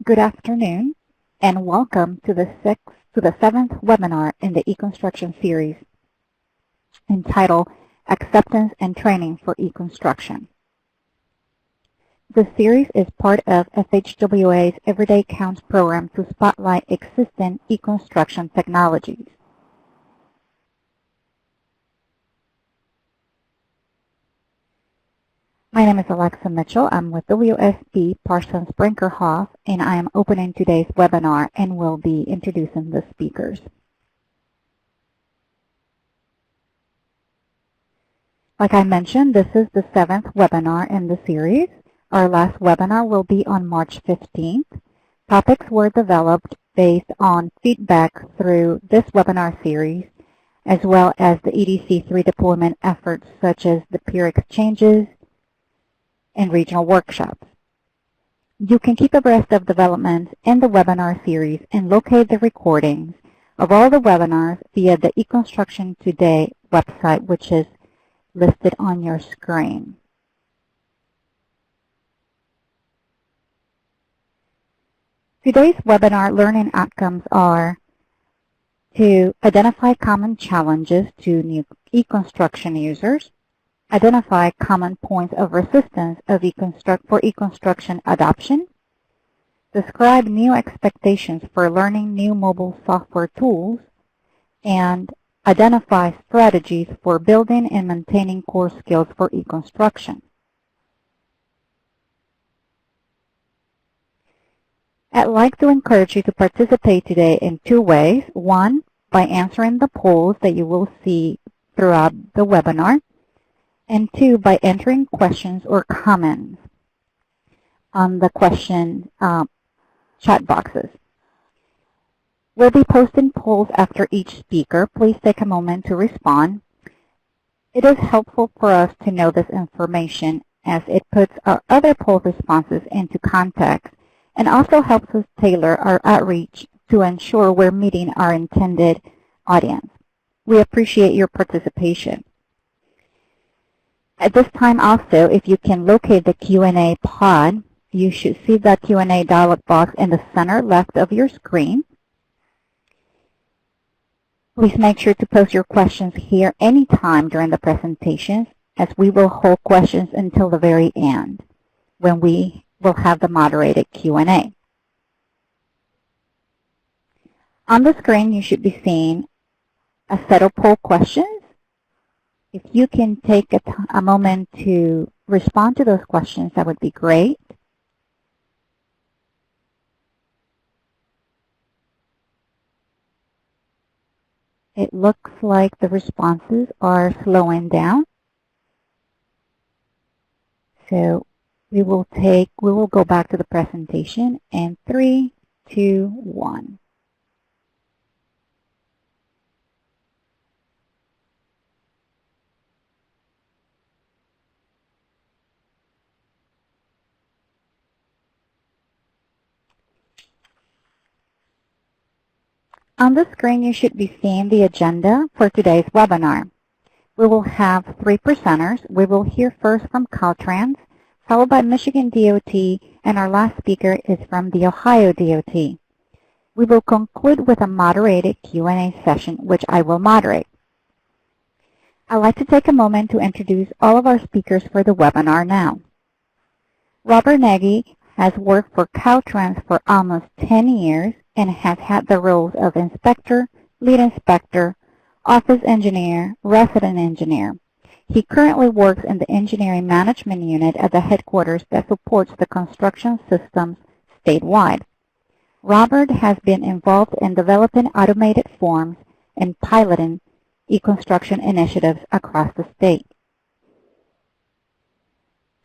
Good afternoon, and welcome to the seventh webinar in the e-construction series entitled Acceptance and Training for E-Construction. The series is part of FHWA's Everyday Counts program to spotlight existing e-construction technologies. My name is Alexa Mitchell. I'm with WSP Parsons Brinkerhoff, and I am opening today's webinar and will be introducing the speakers. Like I mentioned, this is the seventh webinar in the series. Our last webinar will be on March 15th. Topics were developed based on feedback through this webinar series, as well as the EDC3 deployment efforts such as the peer exchanges and regional workshops. You can keep abreast of developments in the webinar series and locate the recordings of all the webinars via the eConstruction Today website, which is listed on your screen. Today's webinar learning outcomes are to identify common challenges to new e-construction users, identify common points of resistance of for e-construction adoption, describe new expectations for learning new mobile software tools, and identify strategies for building and maintaining core skills for e-construction. I'd like to encourage you to participate today in two ways. One, by answering the polls that you will see throughout the webinar, and two, by entering questions or comments on the question chat boxes. We'll be posting polls after each speaker. Please take a moment to respond. It is helpful for us to know this information as it puts our other poll responses into context and also helps us tailor our outreach to ensure we're meeting our intended audience. We appreciate your participation. At this time also, if you can locate the Q&A pod, you should see that Q&A dialog box in the center left of your screen. Please make sure to post your questions here anytime during the presentations, as we will hold questions until the very end, when we will have the moderated Q&A. On the screen, you should be seeing a set of poll questions. If you can take a moment to respond to those questions, that would be great. It looks like the responses are slowing down. So we will go back to the presentation in 3, 2, 1. On the screen, you should be seeing the agenda for today's webinar. We will have 3 presenters. We will hear first from Caltrans, followed by Michigan DOT, and our last speaker is from the Ohio DOT. We will conclude with a moderated Q&A session, which I will moderate. I'd like to take a moment to introduce all of our speakers for the webinar now. Robert Nagy has worked for Caltrans for almost 10 years and has had the roles of inspector, lead inspector, office engineer, resident engineer. He currently works in the engineering management unit at the headquarters that supports the construction systems statewide. Robert has been involved in developing automated forms and piloting e-construction initiatives across the state.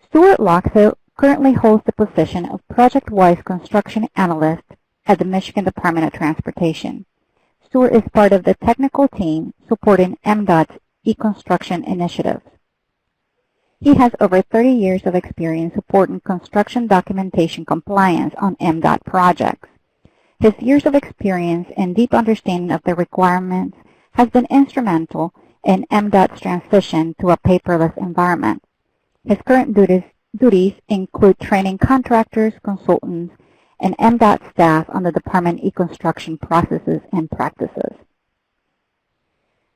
Stuart Loxo currently holds the position of Project-Wise Construction Analyst at the Michigan Department of Transportation. Stuart is part of the technical team supporting MDOT's e-construction initiatives. He has over 30 years of experience supporting construction documentation compliance on MDOT projects. His years of experience and deep understanding of the requirements has been instrumental in MDOT's transition to a paperless environment. His current duties include training contractors, consultants, and MDOT staff on the Department E-Construction processes and practices.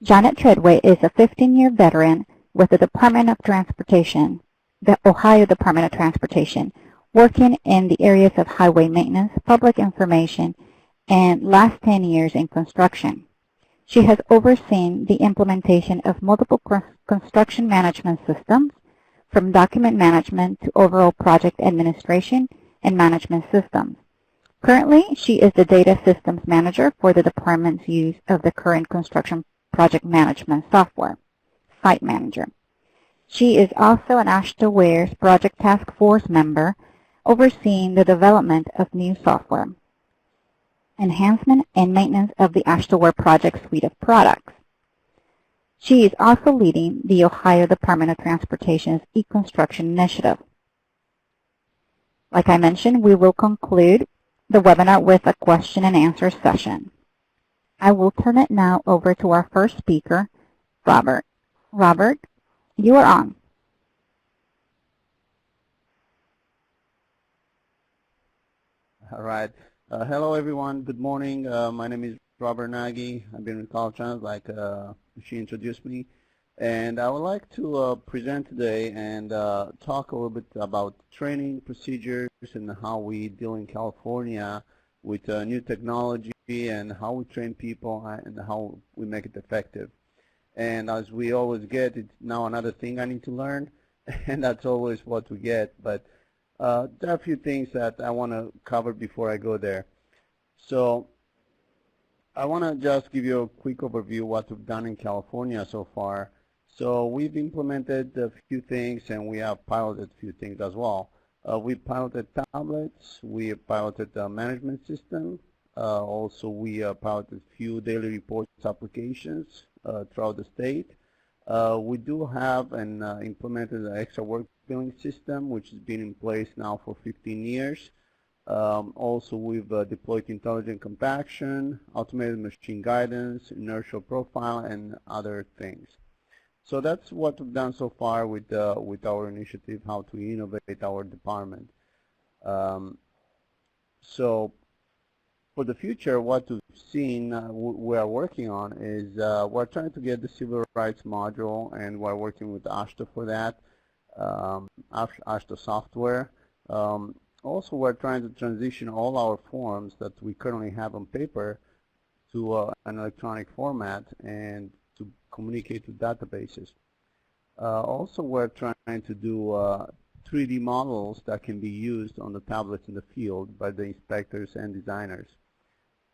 Janet Treadway is a 15-year veteran with the Department of Transportation, the Ohio Department of Transportation, working in the areas of highway maintenance, public information, and last 10 years in construction. She has overseen the implementation of multiple construction management systems, from document management to overall project administration and management systems. Currently, she is the data systems manager for the department's use of the current construction project management software, Site Manager. She is also an AASHTO-WARE's Project Task Force member, overseeing the development of new software, enhancement and maintenance of the AASHTO-WARE project suite of products. She is also leading the Ohio Department of Transportation's E-Construction Initiative. Like I mentioned, we will conclude the webinar with a question and answer session. I will turn it now over to our first speaker, Robert. Robert, you are on. All right. Hello, everyone. Good morning. My name is Robert Nagy. I've been with Caltrans, like she introduced me. And I would like to present today and talk a little bit about training procedures and how we deal in California with new technology and how we train people and how we make it effective. And as we always get, it's now another thing I need to learn, and that's always what we get. But there are a few things that I want to cover before I go there. So I want to just give you a quick overview of what we've done in California so far. So we've implemented a few things, and we have piloted a few things as well. We piloted tablets, we piloted the management system, also we piloted a few daily reports applications throughout the state. We do have and implemented an extra work billing system, which has been in place now for 15 years. Also, we've deployed intelligent compaction, automated machine guidance, inertial profile, and other things. So that's what we've done so far with our initiative, how to innovate our department. So for the future, what we've seen we are working on is we're trying to get the civil rights module, and we're working with AASHTO for that, AASHTO software. Also, we're trying to transition all our forms that we currently have on paper to an electronic format and to communicate with databases. Also, we're trying to do 3D models that can be used on the tablets in the field by the inspectors and designers.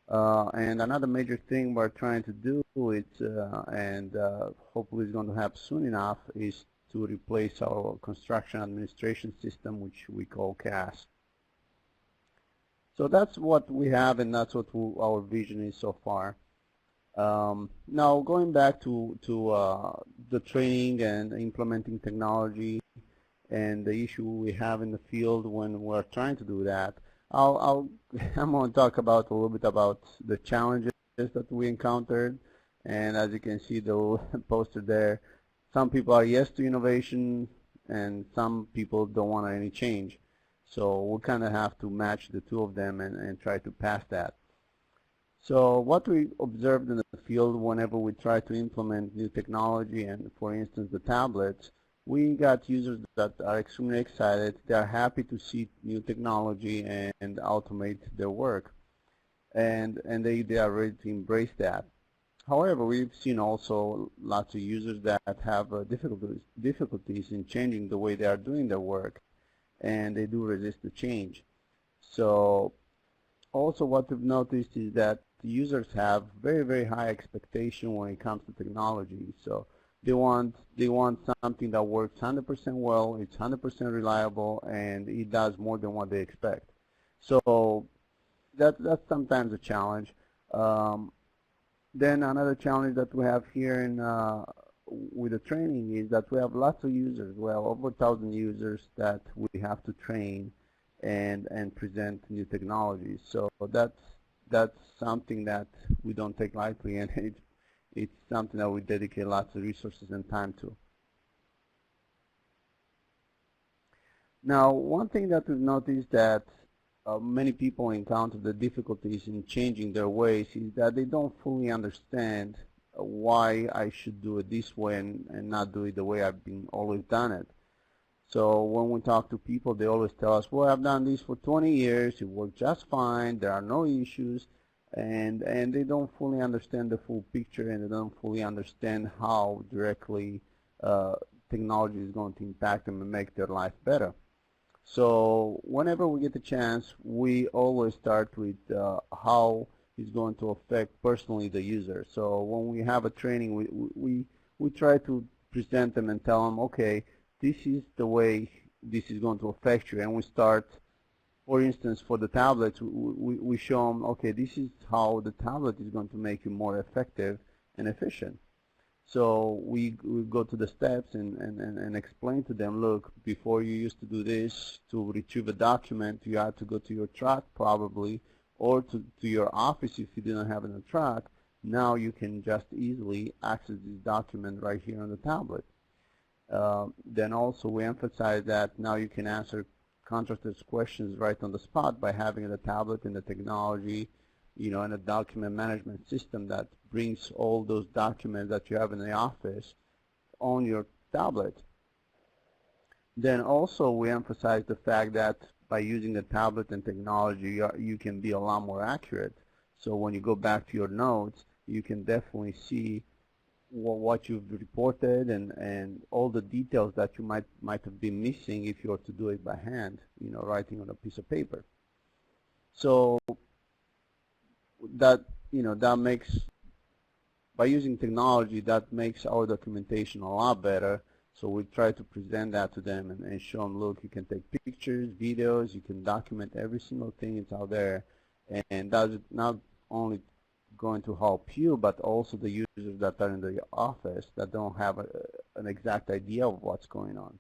And another major thing we're trying to do is, and hopefully it's going to happen soon enough, is to replace our construction administration system, which we call CAS. So that's what we have, and that's what our vision is so far. Now, going back to the training and implementing technology and the issue we have in the field when we're trying to do that, I'm going to talk about a little bit about the challenges that we encountered. And as you can see, the poster there, some people are yes to innovation, and some people don't want any change. So we kind of have to match the two of them and try to pass that. So what we observed in the field whenever we try to implement new technology, and for instance the tablets, we got users that are extremely excited. They are happy to see new technology and automate their work, and they are ready to embrace that. However, we've seen also lots of users that have difficulties in changing the way they are doing their work, and they do resist the change. So also what we've noticed is that the users have very, very high expectation when it comes to technology. So they want something that works 100% well, it's 100% reliable, and it does more than what they expect. So that's sometimes a challenge. Then another challenge that we have here in with the training is that we have lots of users. We have over 1,000 users that we have to train and present new technologies. So that's something that we don't take lightly, and it's something that we dedicate lots of resources and time to. Now, one thing that we've noticed that many people encounter the difficulties in changing their ways is that they don't fully understand why I should do it this way and not do it the way I've been always done it. So when we talk to people, they always tell us, well, I've done this for 20 years, it worked just fine, there are no issues, and they don't fully understand the full picture, and they don't fully understand how directly technology is going to impact them and make their life better. So whenever we get the chance, we always start with how it's going to affect personally the user. So when we have a training, we try to present them and tell them, okay, this is the way this is going to affect you. And we start, for instance, for the tablets, we show them, okay, this is how the tablet is going to make you more effective and efficient. So we go to the steps and explain to them, look, before you used to do this, to retrieve a document, you had to go to your truck probably, or to your office if you didn't have a truck. Now you can just easily access this document right here on the tablet. Then also we emphasize that now you can answer contractors' questions right on the spot by having the tablet and the technology, you know, and a document management system that brings all those documents that you have in the office on your tablet. Then also we emphasize the fact that by using the tablet and technology, you can be a lot more accurate. So when you go back to your notes, you can definitely see what you've reported and all the details that you might have been missing if you were to do it by hand, you know, writing on a piece of paper. So that, you know, that makes, by using technology, that makes our documentation a lot better. So we try to present that to them and show them, look, you can take pictures, videos, you can document every single thing that's out there, and that's not only going to help you, but also the users that are in the office that don't have an exact idea of what's going on.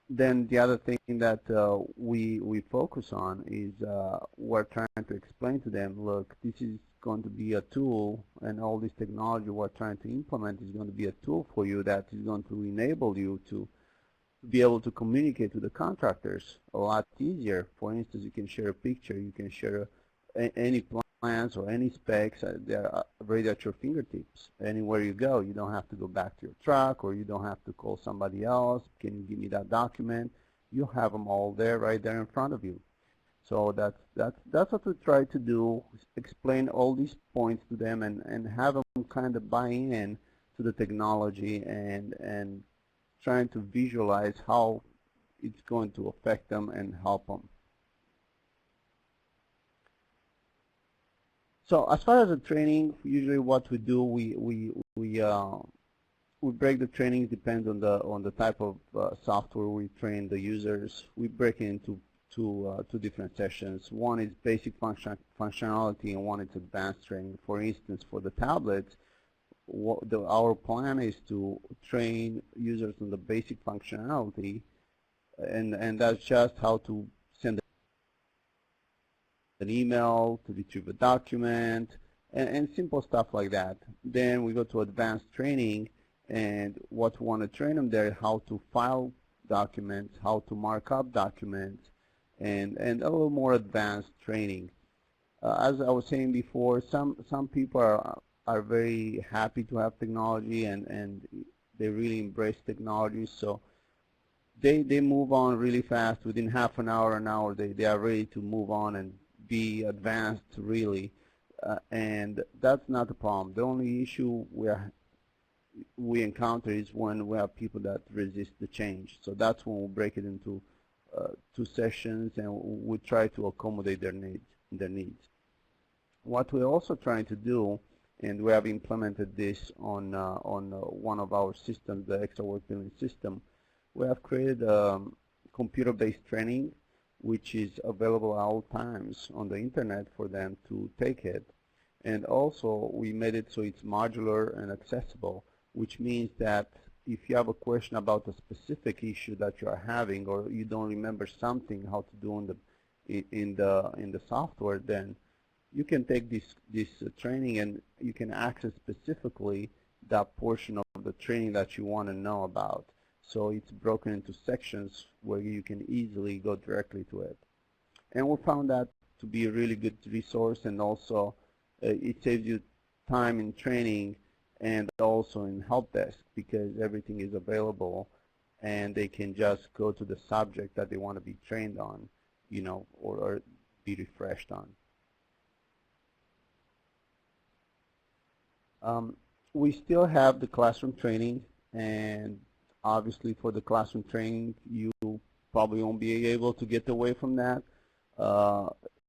Then the other thing that we focus on is we're trying to explain to them, look, this is going to be a tool, and all this technology we're trying to implement is going to be a tool for you that is going to enable you to be able to communicate with the contractors a lot easier. For instance, you can share a picture, you can share any plans or any specs, they're right at your fingertips. Anywhere you go, you don't have to go back to your truck, or you don't have to call somebody else. Can you give me that document? You have them all there, right there in front of you. So that's what we try to do, explain all these points to them and have them kind of buy in to the technology and trying to visualize how it's going to affect them and help them. So as far as the training, usually what we do, we break the training, depends on the type of software we train the users. We break it into two different sessions. One is basic functionality, and one is advanced training. For instance, for the tablets, our plan is to train users on the basic functionality, and that's just how to send an email, to retrieve a document, and simple stuff like that. Then we go to advanced training, and what we want to train them there, how to file documents, how to mark up documents, and a little more advanced training. As I was saying before, some people are very happy to have technology, and they really embrace technology, so they move on really fast. Within half an hour, they are ready to move on and be advanced, really, and that's not the problem. The only issue we encounter is when we have people that resist the change. So that's when we break it into two sessions, and we try to accommodate their needs. What we're also trying to do, and we have implemented this on one of our systems, the extra work billing system, we have created computer-based training, which is available at all times on the internet for them to take it. And also we made it so it's modular and accessible, which means that if you have a question about a specific issue that you are having, or you don't remember something how to do in the software, then you can take this training and you can access specifically that portion of the training that you want to know about. So it's broken into sections where you can easily go directly to it. And we found that to be a really good resource, and also it saves you time in training and also in help desk, because everything is available and they can just go to the subject that they want to be trained on, or be refreshed on. We still have the classroom training, and obviously for the classroom training you probably won't be able to get away from that.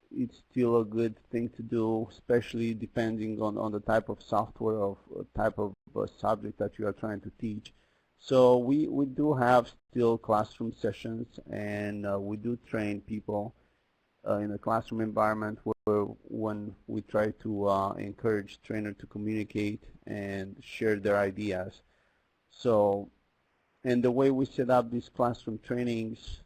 It's still a good thing to do, especially depending on the type of software or type of subject that you are trying to teach. So we do have still classroom sessions, and we do train people in a classroom environment when we try to encourage trainers to communicate and share their ideas. So, and the way we set up these classroom trainings,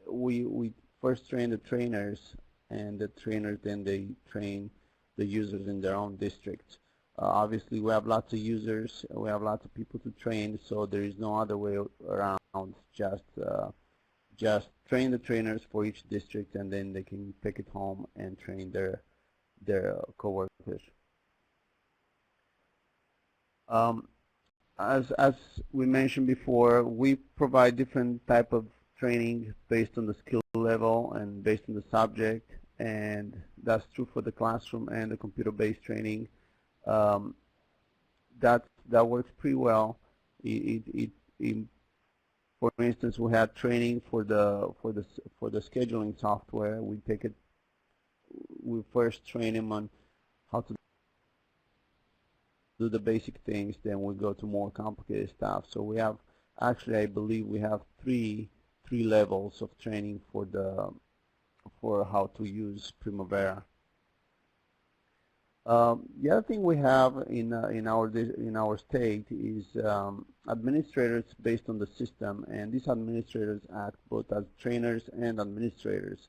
we first train the trainers, and the trainers then they train the users in their own districts. Obviously, we have lots of users, we have lots of people to train, so there is no other way around. Just train the trainers for each district, and then they can take it home and train their coworkers. As we mentioned before, we provide different type of training based on the skill level and based on the subject, and that's true for the classroom and the computer-based training. That works pretty well. For instance, we had training for the scheduling software. We first train them on how to do the basic things, then we go to more complicated stuff. So we have, actually, I believe we have three levels of training for how to use Primavera. The other thing we have in our state is administrators based on the system, and these administrators act both as trainers and administrators.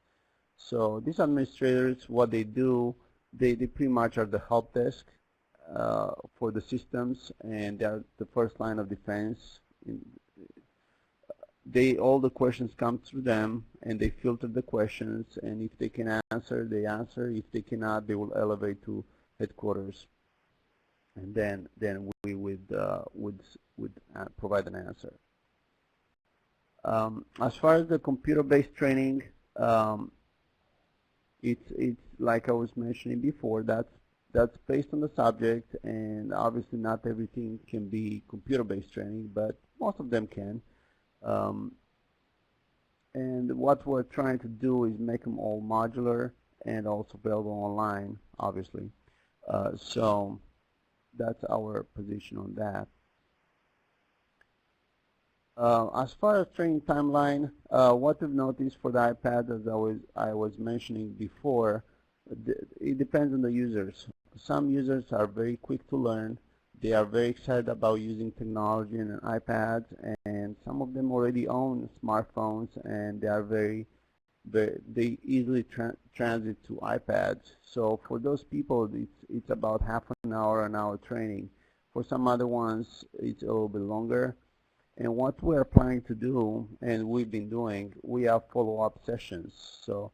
So these administrators, what they do, they pretty much are the help desk for the systems, and they're the first line of defense. All the questions come through them, and they filter the questions, and if they can answer, they answer. If they cannot, they will elevate to headquarters, and then we would provide an answer. As far as the computer-based training, it's like I was mentioning before, that's based on the subject, and obviously not everything can be computer-based training, but most of them can. And what we're trying to do is make them all modular and also available online, obviously. So that's our position on that. As far as training timeline, what we've noticed for the iPad, as I was mentioning before, it depends on the users. Some users are very quick to learn. They are very excited about using technology and iPads, and some of them already own smartphones, and they are they easily transit to iPads. So for those people, it's about half an hour training. For some other ones, it's a little bit longer. And what we're planning to do, and we've been doing, we have follow-up sessions. So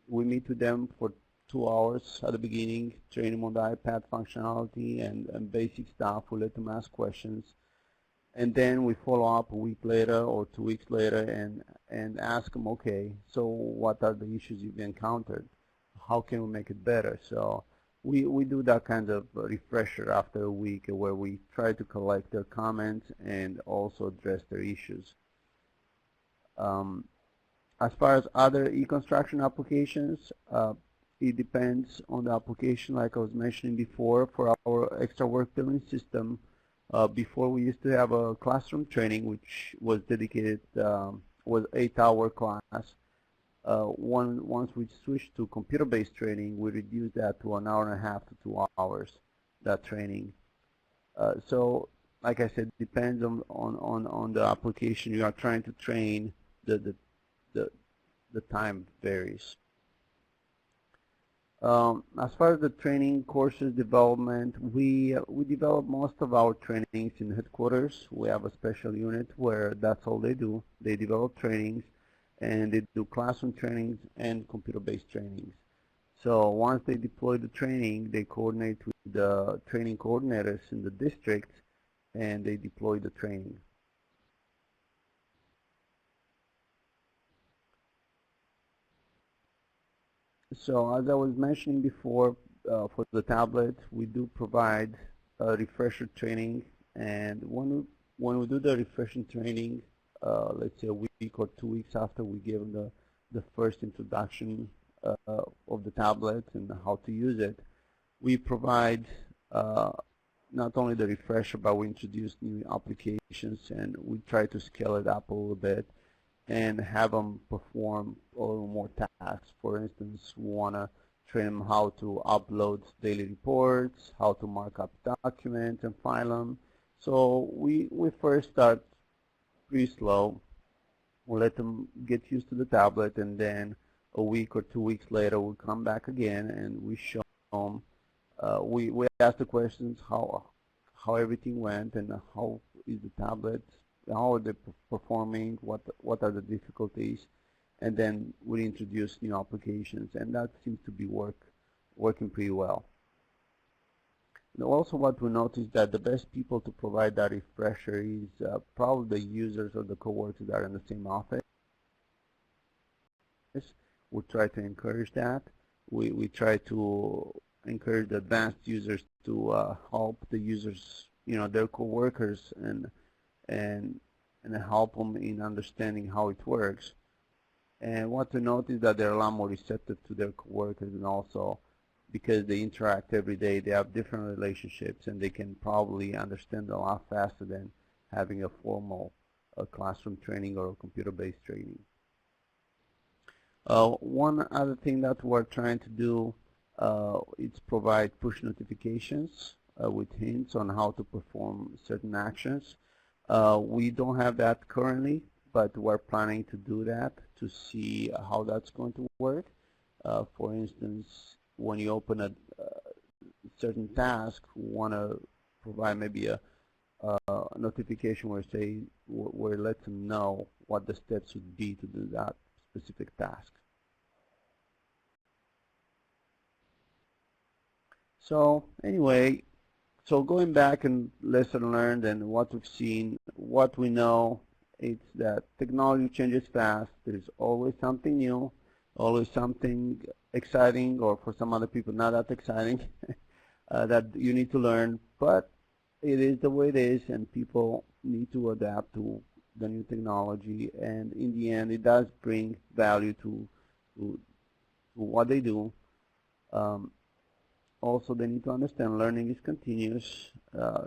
we meet with them for 2 hours at the beginning, train them on the iPad functionality and basic stuff. We let them ask questions. And then we follow up a week later or 2 weeks later and ask them, okay, so what are the issues you've encountered? How can we make it better? So we do that kind of refresher after a week, where we try to collect their comments and also address their issues. As far as other e-construction applications, it depends on the application. Like I was mentioning before, for our extra work billing system, before we used to have a classroom training which was dedicated, was 8-hour class. Once we switched to computer-based training, we reduced that to 1.5 hours to 2 hours, that training. So, like I said, depends on the application you are trying to train. The time varies. As far as the training courses development, we develop most of our trainings in headquarters. We have a special unit where that's all they do. They develop trainings, and they do classroom trainings and computer-based trainings. So once they deploy the training, they coordinate with the training coordinators in the district, and they deploy the training. So as I was mentioning before, for the tablet, we do provide refresher training, and when we do the refresher training, let's say a week or 2 weeks after we give them the first introduction of the tablet and how to use it, we provide not only the refresher, but we introduce new applications, and we try to scale it up a little bit and have them perform a little more tasks. For instance, we want to train them how to upload daily reports, how to mark up documents and file them. So we first start pretty slow. We'll let them get used to the tablet, and then a week or 2 weeks later we'll come back again and we show them. We ask the questions how everything went and how is the tablet, how are they performing, what are the difficulties, and then we introduce new applications, and that seems to be working pretty well. And also what we noticed that the best people to provide that refresher is probably the users or the coworkers that are in the same office. We try to encourage that. We try to encourage the advanced users to help the users, their coworkers, and help them in understanding how it works. And what to note is that they're a lot more receptive to their coworkers, and also because they interact every day, they have different relationships, and they can probably understand a lot faster than having a formal classroom training or computer-based training. One other thing that we're trying to do is provide push notifications with hints on how to perform certain actions. We don't have that currently, but we're planning to do that to see how that's going to work. For instance, when you open a certain task, we want to provide maybe a notification where it lets them know what the steps would be to do that specific task. So anyway, so going back and lesson learned and what we've seen, what we know, it's that technology changes fast. There's always something new, always something exciting, or for some other people not that exciting, that you need to learn. But it is the way it is, and people need to adapt to the new technology. And in the end, it does bring value to what they do. Also, they need to understand learning is continuous.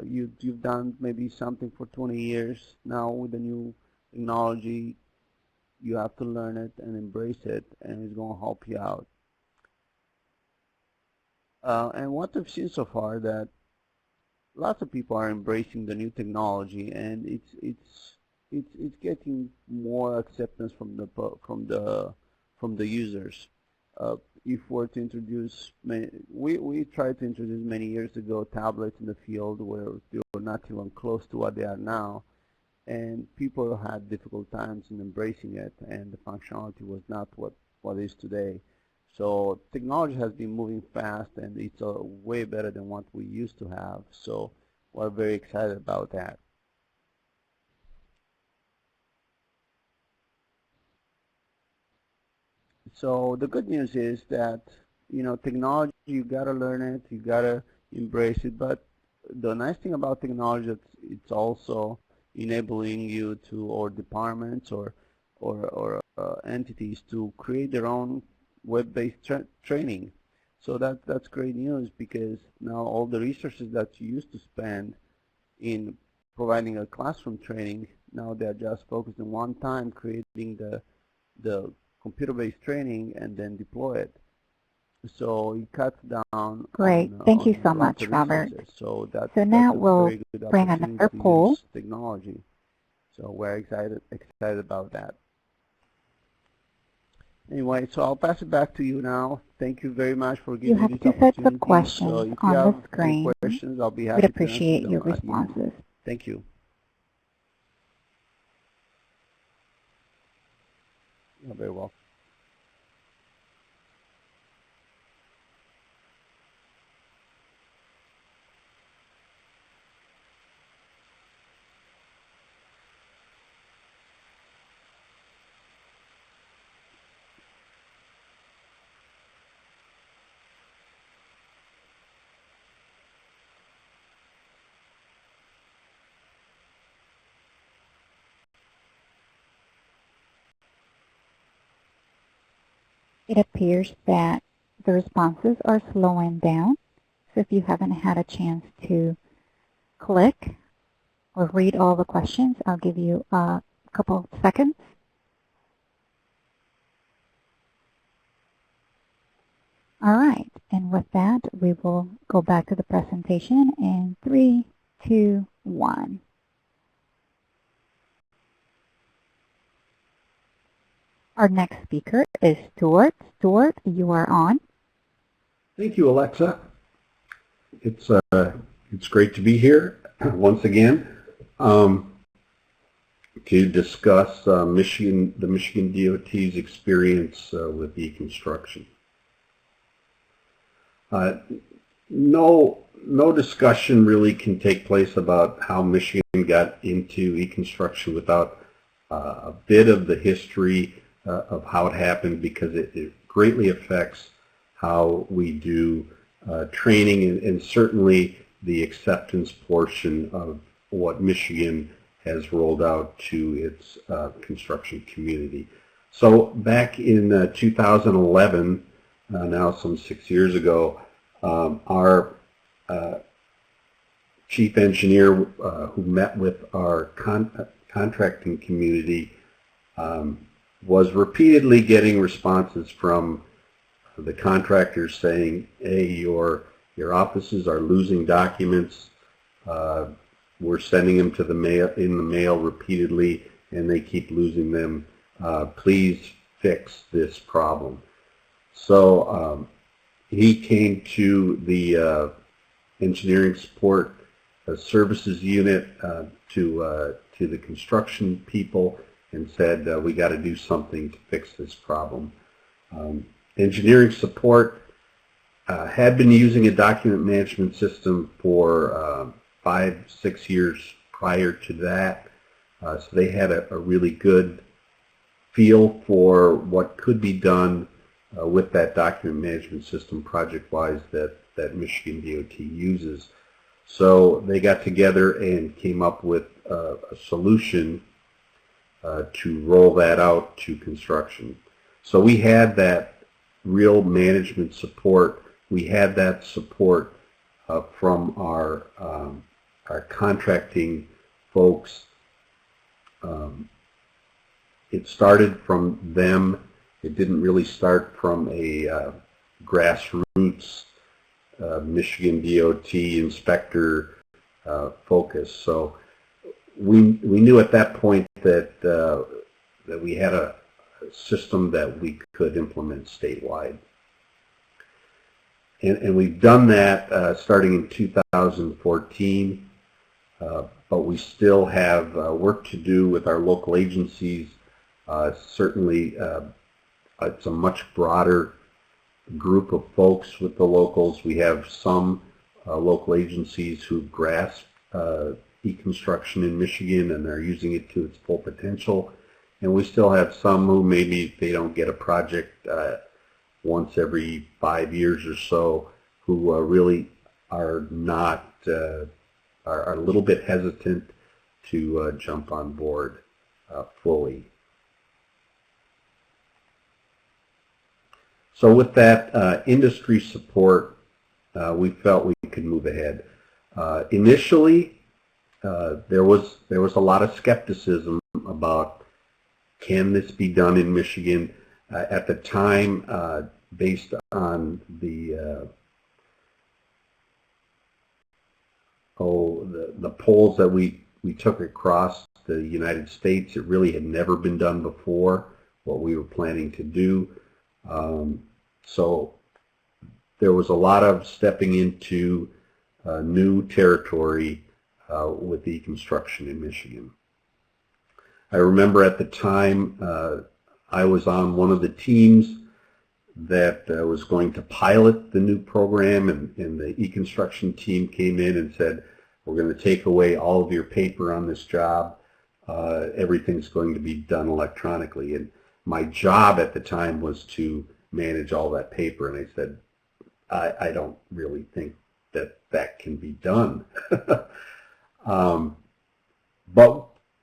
You've done maybe something for 20 years. Now with the new technology, you have to learn it and embrace it, and it's going to help you out. And what we've seen so far, that lots of people are embracing the new technology, and it's getting more acceptance from the users. If we're to introduce, we tried to introduce many years ago tablets in the field where they were not even close to what they are now, and people had difficult times in embracing it, and the functionality was not what it is today. So technology has been moving fast, and it's way better than what we used to have. So we're very excited about that. So the good news is that, technology, you got to learn it, you got to embrace it. But the nice thing about technology is it's also enabling you to, or departments or entities to create their own web-based training. So that's great news, because now all the resources that you used to spend in providing a classroom training, now they're just focused on one time creating the computer-based training and then deploy it. So it cuts down. Great. Thank you so much, Robert. So now we'll bring another poll. Technology. So we're excited about that. Anyway, so I'll pass it back to you now. Thank you very much for You giving me have this two sets opportunity. of questions So if you on the have any screen. questions, I'll be We'd happy to answer appreciate them your at the end. responses. Thank you. You're very welcome. It appears that the responses are slowing down. So if you haven't had a chance to click or read all the questions, I'll give you a couple of seconds. All right, and with that, we will go back to the presentation in 3, 2, 1. Our next speaker is Stuart. Stuart, you are on. Thank you, Alexa. It's great to be here once again to discuss the Michigan DOT's experience with e-construction. No discussion really can take place about how Michigan got into e-construction without a bit of the history of how it happened, because it greatly affects how we do training and certainly the acceptance portion of what Michigan has rolled out to its construction community. So back in 2011, now some 6 years ago, our chief engineer who met with our contracting community was repeatedly getting responses from the contractors saying, hey, your offices are losing documents. We're sending them to the mail repeatedly, and they keep losing them. Please fix this problem. So he came to the engineering support services unit to the construction people and said, we got to do something to fix this problem. Engineering support had been using a document management system for 5-6 years prior to that, so they had a really good feel for what could be done with that document management system project-wise that Michigan DOT uses. So they got together and came up with a solution to roll that out to construction. So we had that real management support. We had that support from our contracting folks. It started from them. It didn't really start from a grassroots Michigan DOT inspector focus. So we knew at that point that that we had a system that we could implement statewide. And we've done that starting in 2014, but we still have work to do with our local agencies. Certainly, it's a much broader group of folks with the locals. We have some local agencies who grasp e-construction in Michigan and are using it to its full potential. And we still have some who maybe they don't get a project once every 5 years or so, who really are not, are a little bit hesitant to jump on board fully. So with that industry support, we felt we could move ahead. Initially, there was a lot of skepticism about, can this be done in Michigan? At the time, based on the polls that we took across the United States, it really had never been done before, what we were planning to do. So there was a lot of stepping into new territory with e-construction in Michigan. I remember at the time I was on one of the teams that was going to pilot the new program, and the e-construction team came in and said, we're going to take away all of your paper on this job. Everything's going to be done electronically. And my job at the time was to manage all that paper, and I said, I don't really think that that can be done. But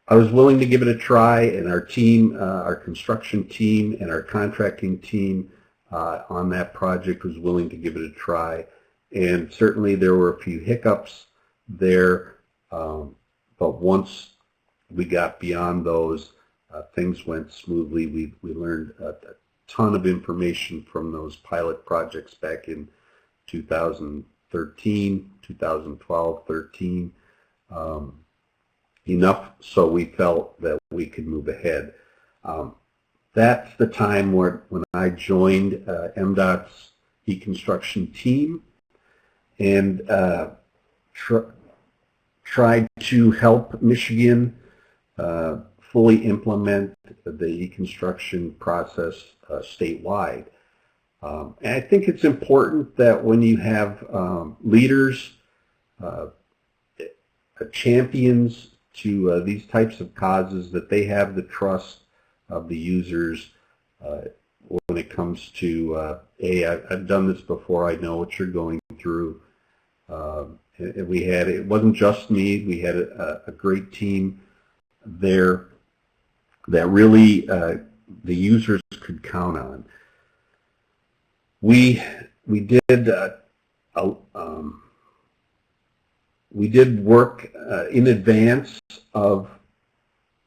I was willing to give it a try, and our team, our construction team and our contracting team on that project was willing to give it a try. And certainly there were a few hiccups there, but once we got beyond those, things went smoothly. We learned a ton of information from those pilot projects back in 2013, 2012, 13. Enough so we felt that we could move ahead. That's the time when I joined MDOT's e-construction team and tried to help Michigan fully implement the e-construction process statewide. And I think it's important that when you have leaders, champions to these types of causes, that they have the trust of the users when it comes to, hey, I've done this before, I know what you're going through. And it wasn't just me, we had a great team there that really the users could count on. We did work in advance of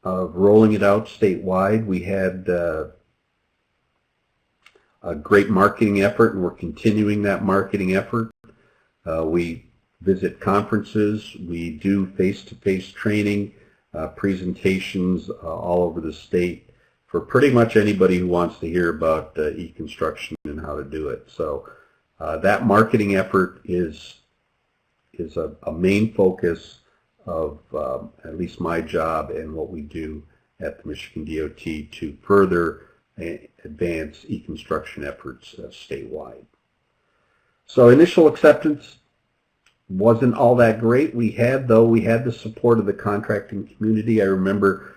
rolling it out statewide. We had a great marketing effort, and we're continuing that marketing effort. We visit conferences, we do face-to-face training, presentations all over the state for pretty much anybody who wants to hear about e-construction and how to do it. So that marketing effort is a main focus of at least my job and what we do at the Michigan DOT to further advance e-construction efforts statewide. So initial acceptance wasn't all that great. We had the support of the contracting community. I remember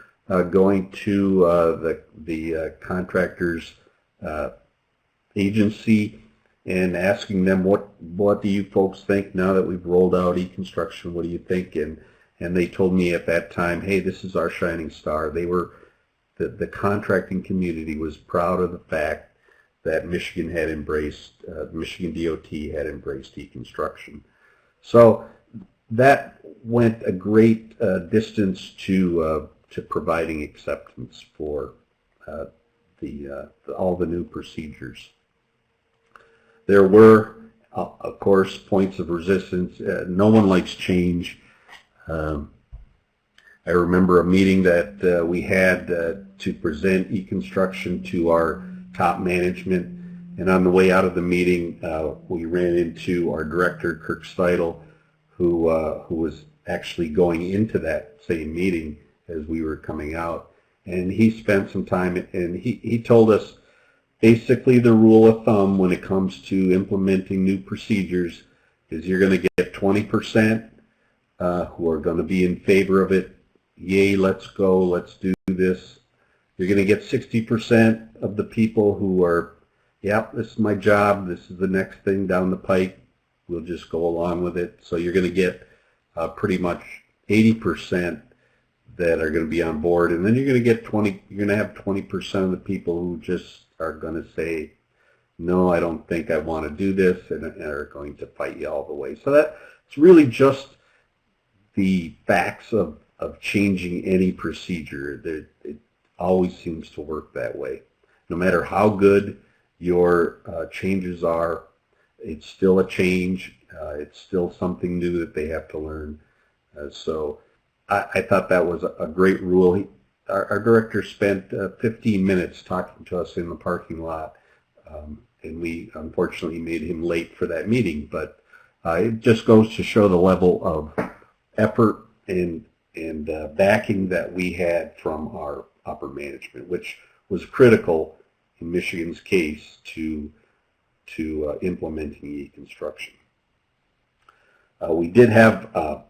going to the contractors agency and asking them, what do you folks think now that we've rolled out e-construction? What do you think? And they told me at that time, hey, this is our shining star. They were the contracting community was proud of the fact that Michigan had embraced, the Michigan DOT had embraced e-construction. So that went a great distance to providing acceptance for all the new procedures. There were, of course, points of resistance. No one likes change. I remember a meeting that we had to present e-construction to our top management, and on the way out of the meeting, we ran into our director, Kirk Steidel, who was actually going into that same meeting as we were coming out. And he spent some time, and he told us basically the rule of thumb when it comes to implementing new procedures is you're going to get 20% who are going to be in favor of it. Yay, let's go, let's do this. You're going to get 60% of the people who are, yep, this is my job, this is the next thing down the pike, we'll just go along with it. So you're going to get pretty much 80% that are going to be on board, and then you're going to get you're going to have 20% of the people who just are going to say, no, I don't think I want to do this, and are going to fight you all the way. So that's really just the facts of changing any procedure. It always seems to work that way. No matter how good your changes are, it's still a change. It's still something new that they have to learn. So I thought that was a great rule. Our director spent 15 minutes talking to us in the parking lot and we unfortunately made him late for that meeting, but it just goes to show the level of effort and backing that we had from our upper management, which was critical in Michigan's case to implementing e-construction. We did have a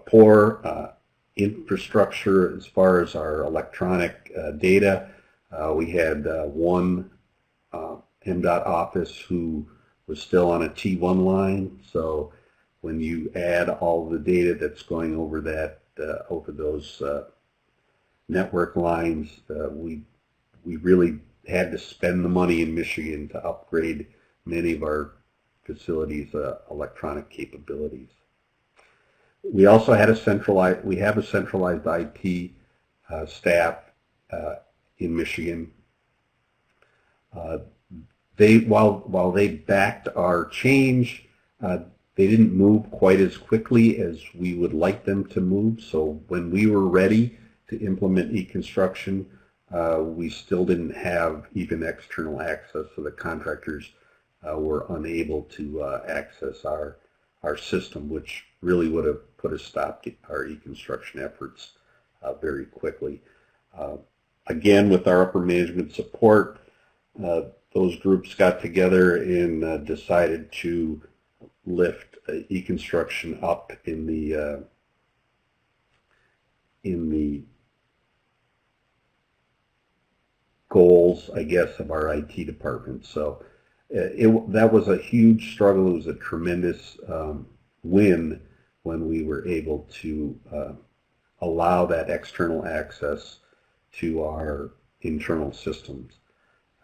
poor infrastructure as far as our electronic data. We had one MDOT office who was still on a T1 line, so when you add all the data that's going over that over those network lines, we really had to spend the money in Michigan to upgrade many of our facilities' electronic capabilities. We also had we have a centralized IT staff in Michigan. While they backed our change, they didn't move quite as quickly as we would like them to move. So when we were ready to implement e-construction, we still didn't have even external access, so the contractors were unable to access our system, which really would have put a stop to our e-construction efforts very quickly. Again, with our upper management support, those groups got together and decided to lift e-construction up in the goals, I guess, of our IT department. So that was a huge struggle. It was a tremendous win when we were able to allow that external access to our internal systems.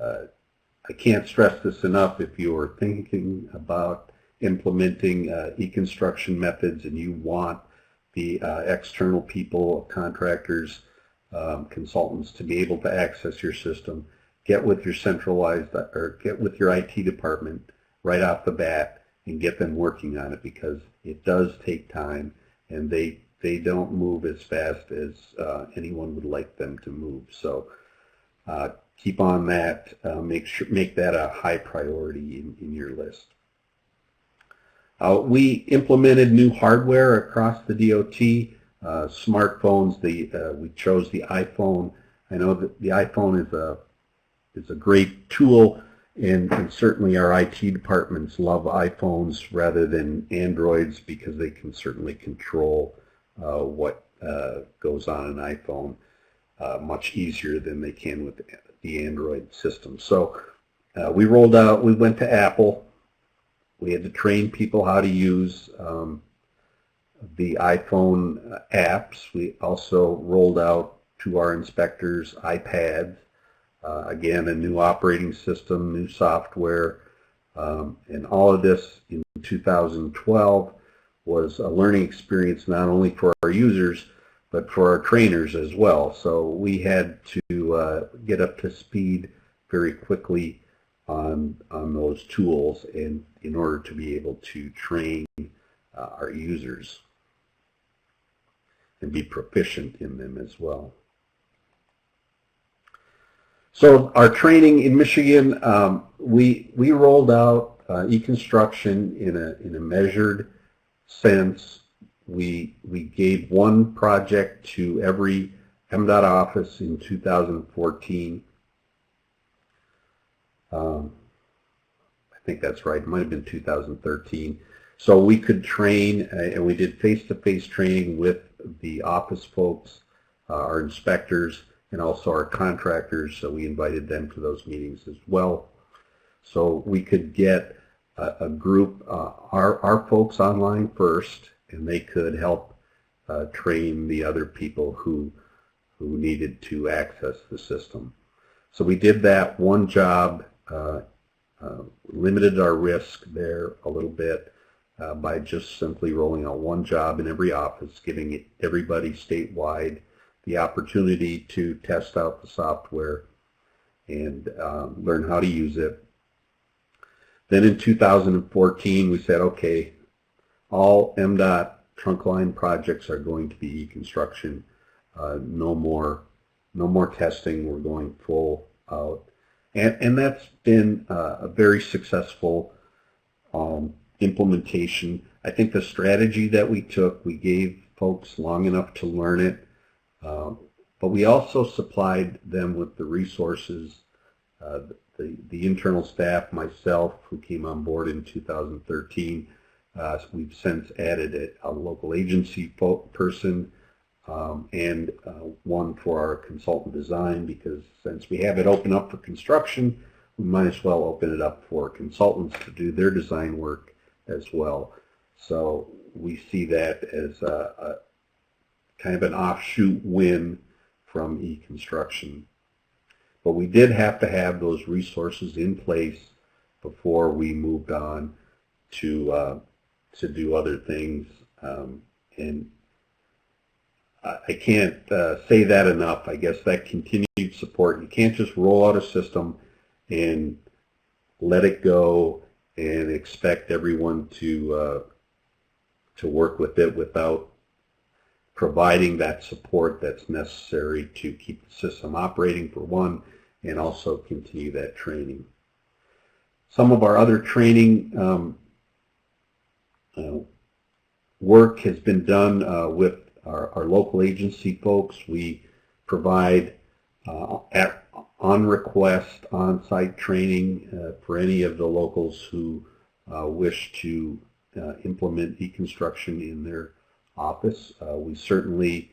I can't stress this enough. If you're thinking about implementing e-construction methods and you want the external people, contractors, consultants to be able to access your system, get with your centralized or get with your IT department right off the bat and get them working on it, because it does take time and they don't move as fast as anyone would like them to move. So keep on that. Make that a high priority in your list. We implemented new hardware across the DOT. Smartphones. We chose the iPhone. I know that the iPhone is a great tool, and certainly our IT departments love iPhones rather than Androids, because they can certainly control what goes on an iPhone much easier than they can with the Android system. So we went to Apple. We had to train people how to use the iPhone apps. We also rolled out to our inspectors iPads. Again, a new operating system, new software, and all of this in 2012 was a learning experience not only for our users, but for our trainers as well. So we had to get up to speed very quickly on those tools, and in order to be able to train our users and be proficient in them as well. So our training in Michigan, we rolled out e-construction in a measured sense. We gave one project to every MDOT office in 2014. I think that's right. It might have been 2013. So we could train, and we did face-to-face training with the office folks, our inspectors, and also our contractors. So we invited them to those meetings as well. So we could get a group, our folks online first, and they could help train the other people who needed to access the system. So we did that one job, limited our risk there a little bit by just simply rolling out one job in every office, giving everybody statewide the opportunity to test out the software and learn how to use it. Then in 2014, we said, okay, all MDOT trunk line projects are going to be e-construction. No more testing. We're going full out. And that's been a very successful implementation. I think the strategy that we took, we gave folks long enough to learn it, but we also supplied them with the resources. The internal staff, myself, who came on board in 2013, we've since added a local agency person and one for our consultant design, because since we have it open up for construction, we might as well open it up for consultants to do their design work as well. So we see that as a kind of an offshoot win from e-construction. But we did have to have those resources in place before we moved on to do other things. And I can't say that enough. I guess that continued support. You can't just roll out a system and let it go and expect everyone to work with it without providing that support that's necessary to keep the system operating, for one, and also continue that training. Some of our other training work has been done with our local agency folks. We provide on request, on-site training for any of the locals who wish to implement e-construction in their office. We certainly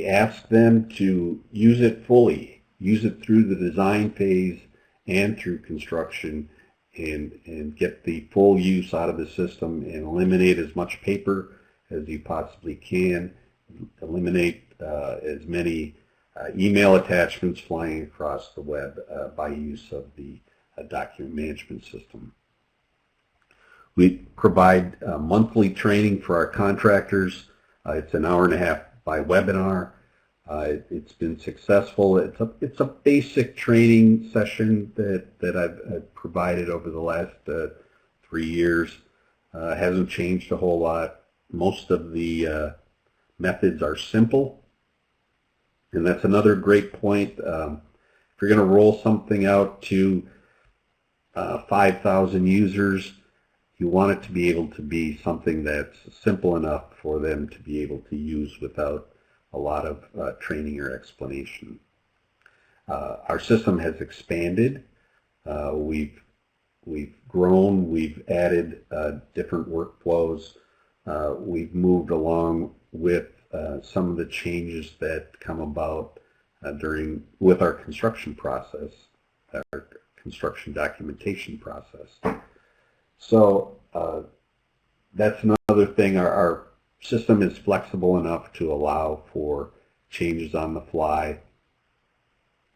ask them to use it fully, use it through the design phase and through construction, and get the full use out of the system and eliminate as much paper as you possibly can, eliminate as many email attachments flying across the web by use of the document management system. We provide monthly training for our contractors. It's an hour-and-a-half by webinar. It's been successful. It's a basic training session that I've provided over the last 3 years. Hasn't changed a whole lot. Most of the methods are simple, and that's another great point. If you're going to roll something out to 5,000 users, you want it to be able to be something that's simple enough for them to be able to use without a lot of training or explanation. Our system has expanded. We've grown. We've added different workflows. We've moved along with some of the changes that come about with our construction process, our construction documentation process. So that's another thing. Our system is flexible enough to allow for changes on the fly.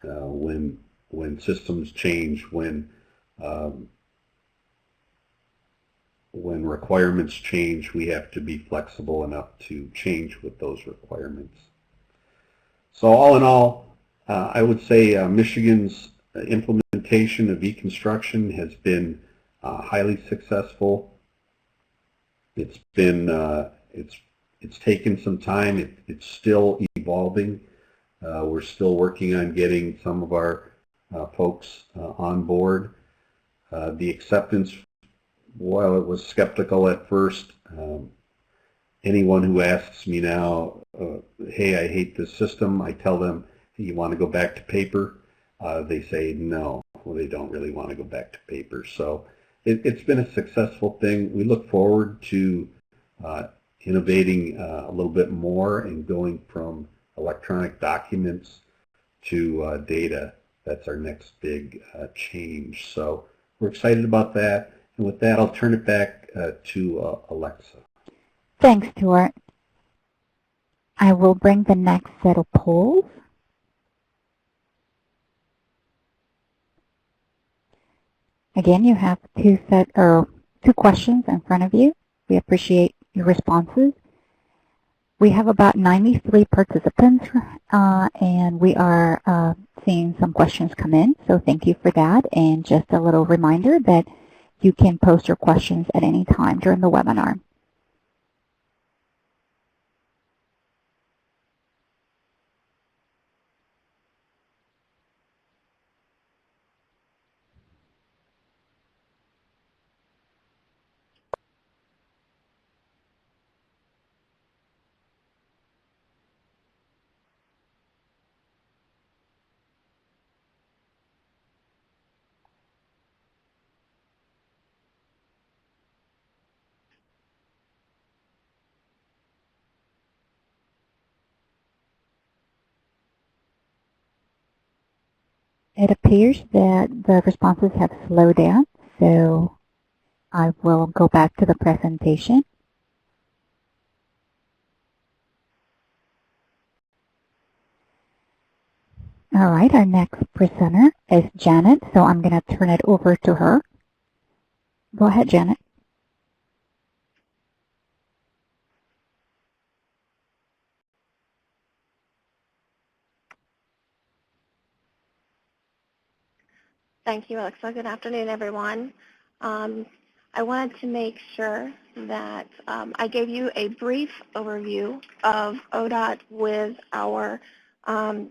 When systems change, when requirements change, we have to be flexible enough to change with those requirements. So all in all, I would say Michigan's implementation of e-construction has been highly successful. It's been it's taken some time. It's still evolving. We're still working on getting some of our folks on board. The acceptance, while it was skeptical at first, anyone who asks me now, hey, I hate this system, I tell them, hey, you want to go back to paper? They say no. Well, they don't really want to go back to paper. So it's been a successful thing. We look forward to innovating a little bit more and going from electronic documents to data. That's our next big change. So we're excited about that. And with that, I'll turn it back to Alexa. Thanks, Stuart. I will bring the next set of polls. Again, you have two questions in front of you. We appreciate your responses. We have about 93 participants, and we are seeing some questions come in, so thank you for that. And just a little reminder that you can post your questions at any time during the webinar. It appears that the responses have slowed down, so I will go back to the presentation. All right, our next presenter is Janet, so I'm going to turn it over to her. Go ahead, Janet. Thank you, Alexa. Good afternoon, everyone. I wanted to make sure that I gave you a brief overview of ODOT with our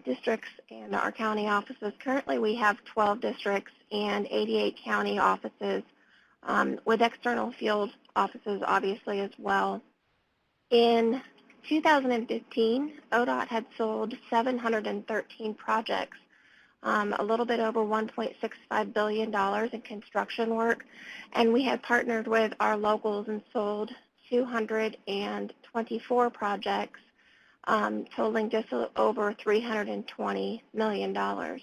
districts and our county offices. Currently, we have 12 districts and 88 county offices with external field offices, obviously, as well. In 2015, ODOT had sold 713 projects, a little bit over $1.65 billion in construction work, and we had partnered with our locals and sold 224 projects, totaling just over $320 million.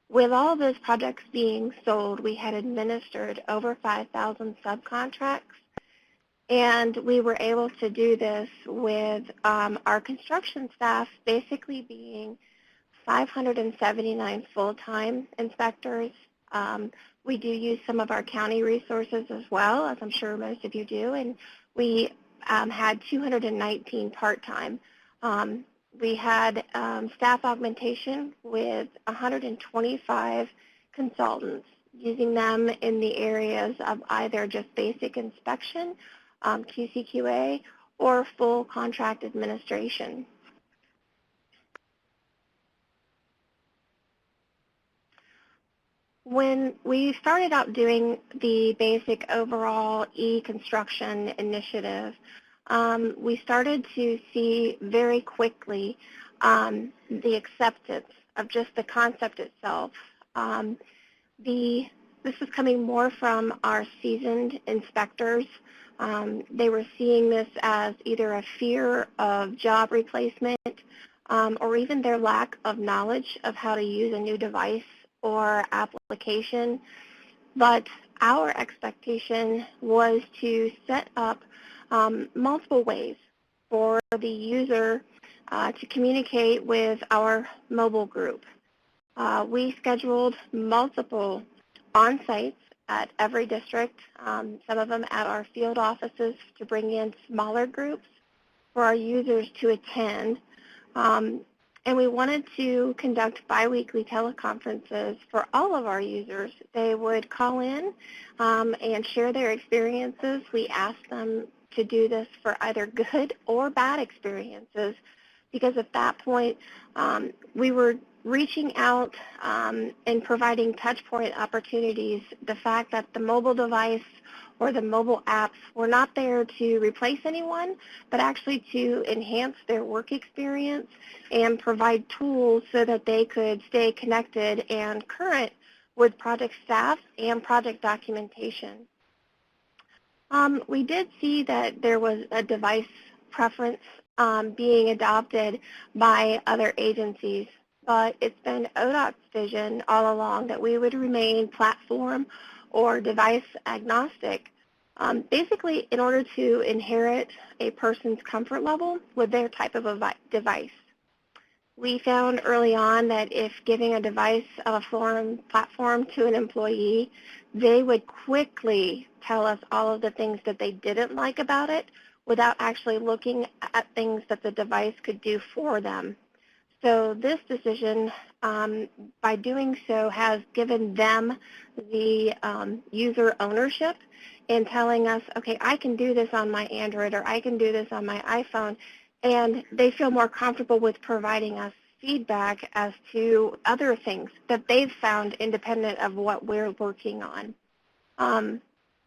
With all of those projects being sold, we had administered over 5,000 subcontracts, and we were able to do this with our construction staff basically being 579 full-time inspectors. We do use some of our county resources as well, as I'm sure most of you do, and we had 219 part-time. We had staff augmentation with 125 consultants, using them in the areas of either just basic inspection, QCQA, or full contract administration. When we started out doing the basic overall e-construction initiative, we started to see very quickly the acceptance of just the concept itself. This is coming more from our seasoned inspectors. They were seeing this as either a fear of job replacement or even their lack of knowledge of how to use a new device or application, but our expectation was to set up multiple ways for the user to communicate with our mobile group. We scheduled multiple on-sites at every district, some of them at our field offices, to bring in smaller groups for our users to attend. And we wanted to conduct biweekly teleconferences for all of our users. They would call in and share their experiences. We asked them to do this for either good or bad experiences, because at that point we were reaching out and providing touch point opportunities. The fact that the mobile device or the mobile apps were not there to replace anyone, but actually to enhance their work experience and provide tools so that they could stay connected and current with project staff and project documentation. We did see that there was a device preference being adopted by other agencies, but it's been ODOT's vision all along that we would remain platform or device agnostic, basically in order to inherit a person's comfort level with their type of a device. We found early on that if giving a device of a platform to an employee, they would quickly tell us all of the things that they didn't like about it without actually looking at things that the device could do for them. So this decision, by doing so, has given them the user ownership in telling us, okay, I can do this on my Android or I can do this on my iPhone, and they feel more comfortable with providing us feedback as to other things that they've found independent of what we're working on.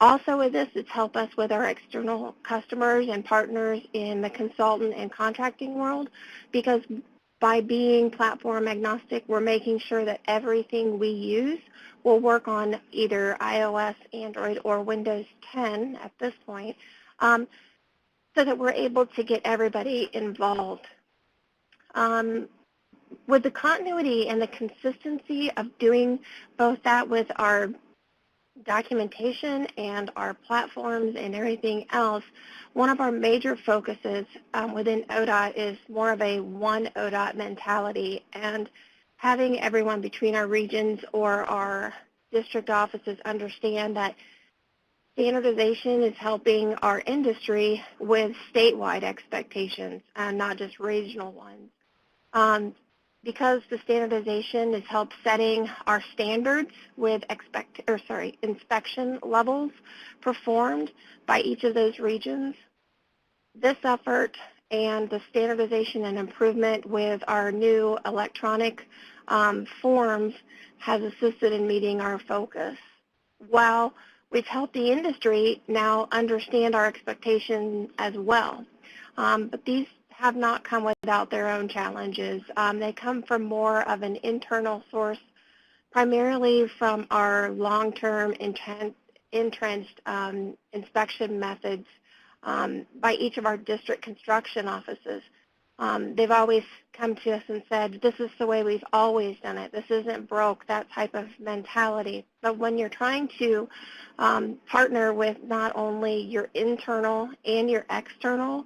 Also with this, it's helped us with our external customers and partners in the consultant and contracting world, because by being platform agnostic, we're making sure that everything we use will work on either iOS, Android, or Windows 10 at this point, so that we're able to get everybody involved. with the continuity and the consistency of doing both that with our documentation and our platforms and everything else, one of our major focuses within ODOT is more of a one ODOT mentality, and having everyone between our regions or our district offices understand that standardization is helping our industry with statewide expectations and not just regional ones. Because the standardization has helped setting our standards with inspection levels performed by each of those regions, this effort and the standardization and improvement with our new electronic forms has assisted in meeting our focus. While we've helped the industry now understand our expectations as well, but these have not come without their own challenges. They come from more of an internal source, primarily from our long-term entrenched inspection methods by each of our district construction offices. They've always come to us and said, this is the way we've always done it. This isn't broke, that type of mentality. But when you're trying to partner with not only your internal and your external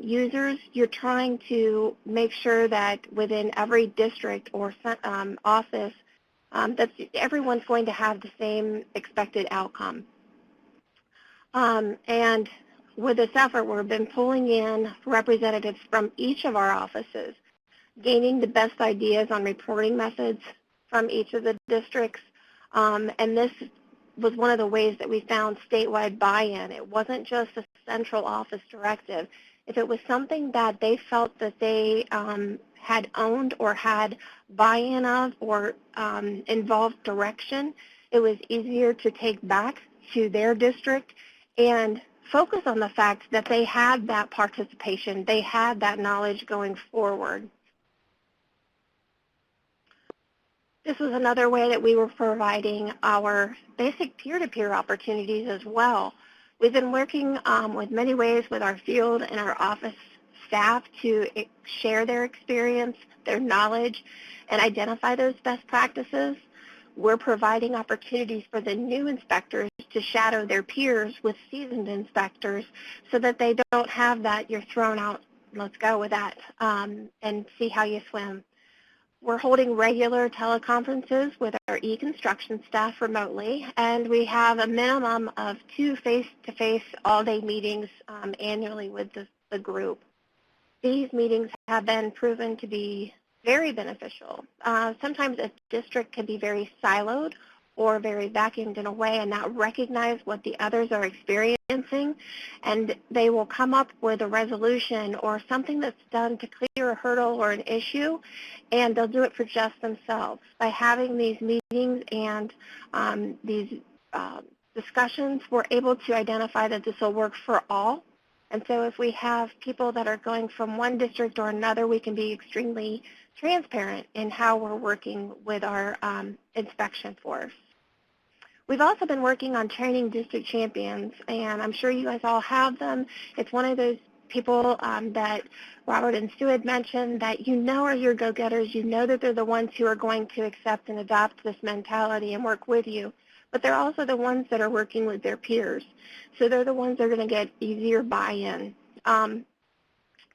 users, you're trying to make sure that within every district or office, that everyone's going to have the same expected outcome. And with this effort, we've been pulling in representatives from each of our offices, gaining the best ideas on reporting methods from each of the districts. And this was one of the ways that we found statewide buy-in. It wasn't just a central office directive. If it was something that they felt that they had owned or had buy-in of or involved direction, it was easier to take back to their district and focus on the fact that they had that participation, they had that knowledge going forward. This was another way that we were providing our basic peer-to-peer opportunities as well. We've been working with many ways with our field and our office staff to share their experience, their knowledge, and identify those best practices. We're providing opportunities for the new inspectors to shadow their peers with seasoned inspectors so that they don't have that you're thrown out, let's go with that, and see how you swim. We're holding regular teleconferences with our e-construction staff remotely, and we have a minimum of 2 face-to-face all-day meetings annually with the group. These meetings have been proven to be very beneficial. Sometimes a district can be very siloed or very vacuumed in a way and not recognize what the others are experiencing, and they will come up with a resolution or something that's done to clear a hurdle or an issue, and they'll do it for just themselves. By having these meetings and these discussions, we're able to identify that this will work for all. And so if we have people that are going from one district or another, we can be extremely transparent in how we're working with our inspection force. We've also been working on training district champions, and I'm sure you guys all have them. It's one of those people that Robert and Sue had mentioned that you know are your go-getters. You know that they're the ones who are going to accept and adopt this mentality and work with you. But they're also the ones that are working with their peers. So they're the ones that are going to get easier buy-in.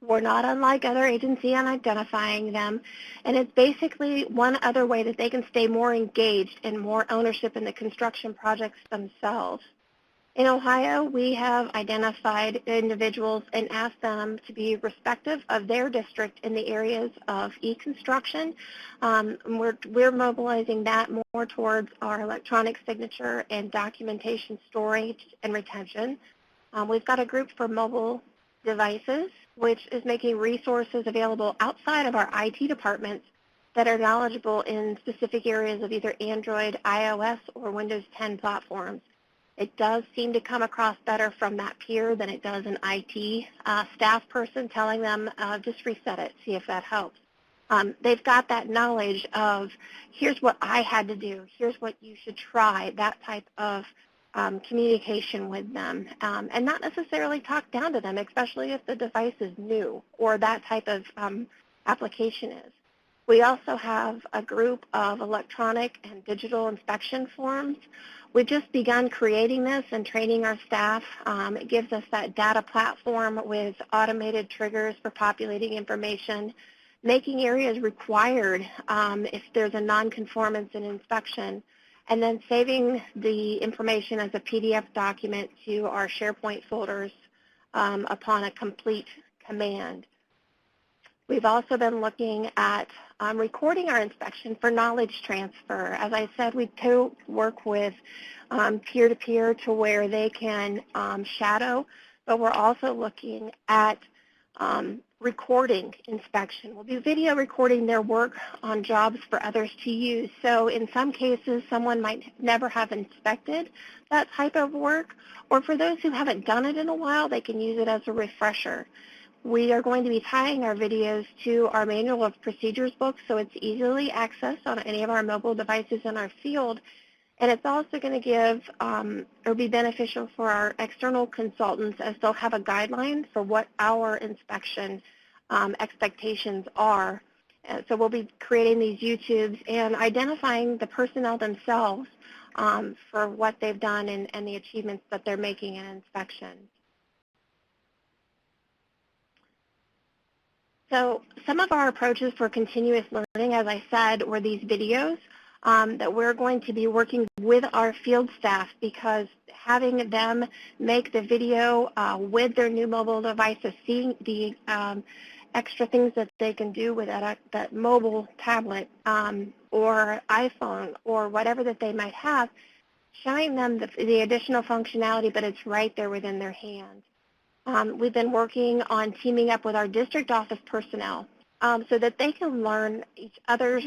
We're not unlike other agencies on identifying them, and it's basically one other way that they can stay more engaged and more ownership in the construction projects themselves. In Ohio, we have identified individuals and asked them to be respective of their district in the areas of e-construction. We're mobilizing that more towards our electronic signature and documentation storage and retention. We've got a group for mobile devices, which is making resources available outside of our IT departments that are knowledgeable in specific areas of either Android, iOS, or Windows 10 platforms. It does seem to come across better from that peer than it does an IT staff person telling them, just reset it, see if that helps. They've got that knowledge of, here's what I had to do, here's what you should try, that type of communication with them, and not necessarily talk down to them, especially if the device is new or that type of application is. We also have a group of electronic and digital inspection forms. We've just begun creating this and training our staff. It gives us that data platform with automated triggers for populating information, making areas required if there's a nonconformance in inspection, and then saving the information as a PDF document to our SharePoint folders upon a complete command. We've also been looking at recording our inspection for knowledge transfer. As I said, we work with peer-to-peer to where they can shadow, but we're also looking at recording inspection. We'll be video recording their work on jobs for others to use. So in some cases, someone might never have inspected that type of work, or for those who haven't done it in a while, they can use it as a refresher. We are going to be tying our videos to our Manual of Procedures book so it's easily accessed on any of our mobile devices in our field. And it's also going to give or be beneficial for our external consultants as they'll have a guideline for what our inspection expectations are. So we'll be creating these YouTubes and identifying the personnel themselves for what they've done and the achievements that they're making in inspection. So some of our approaches for continuous learning, as I said, were these videos that we're going to be working with our field staff, because having them make the video with their new mobile devices, seeing the extra things that they can do with that mobile tablet or iPhone or whatever that they might have, showing them the additional functionality, but it's right there within their hands. We've been working on teaming up with our district office personnel so that they can learn each other's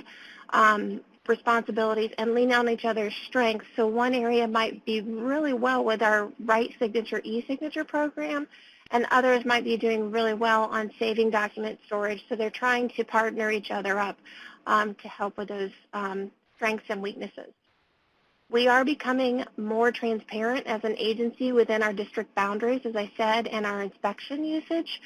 responsibilities and lean on each other's strengths. So one area might be really well with our Right Signature e-signature program, and others might be doing really well on saving document storage. So they're trying to partner each other up to help with those strengths and weaknesses. We are becoming more transparent as an agency within our district boundaries, as I said, and our inspection usage.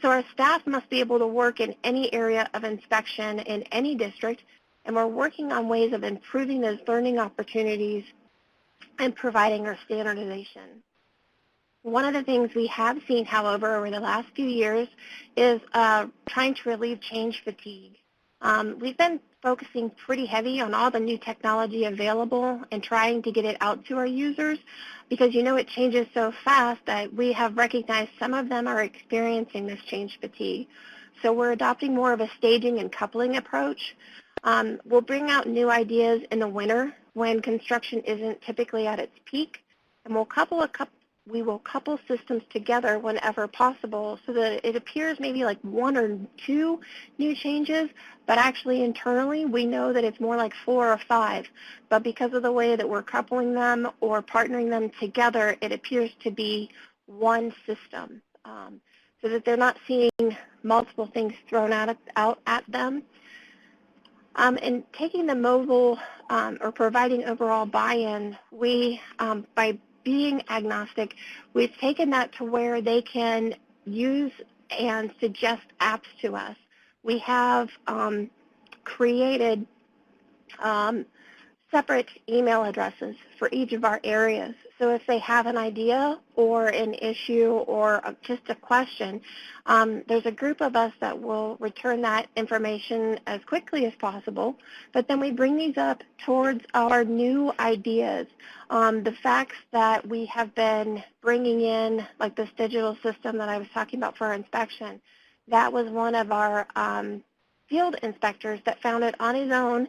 So our staff must be able to work in any area of inspection in any district, and we're working on ways of improving those learning opportunities and providing our standardization. One of the things we have seen, however, over the last few years is trying to relieve change fatigue. We've been focusing pretty heavy on all the new technology available and trying to get it out to our users, because it changes so fast that we have recognized some of them are experiencing this change fatigue. So we're adopting more of a staging and coupling approach. We'll bring out new ideas in the winter when construction isn't typically at its peak, and we will couple systems together whenever possible so that it appears maybe like one or two new changes, but actually internally we know that it's more like 4 or 5. But because of the way that we're coupling them or partnering them together, it appears to be one system so that they're not seeing multiple things thrown out at them. And taking the mobile or providing overall buy-in, we, by being agnostic, we've taken that to where they can use and suggest apps to us. We have created separate email addresses for each of our areas. So if they have an idea or an issue or just a question, there's a group of us that will return that information as quickly as possible, but then we bring these up towards our new ideas. The facts that we have been bringing in, like this digital system that I was talking about for our inspection, that was one of our field inspectors that found it on his own,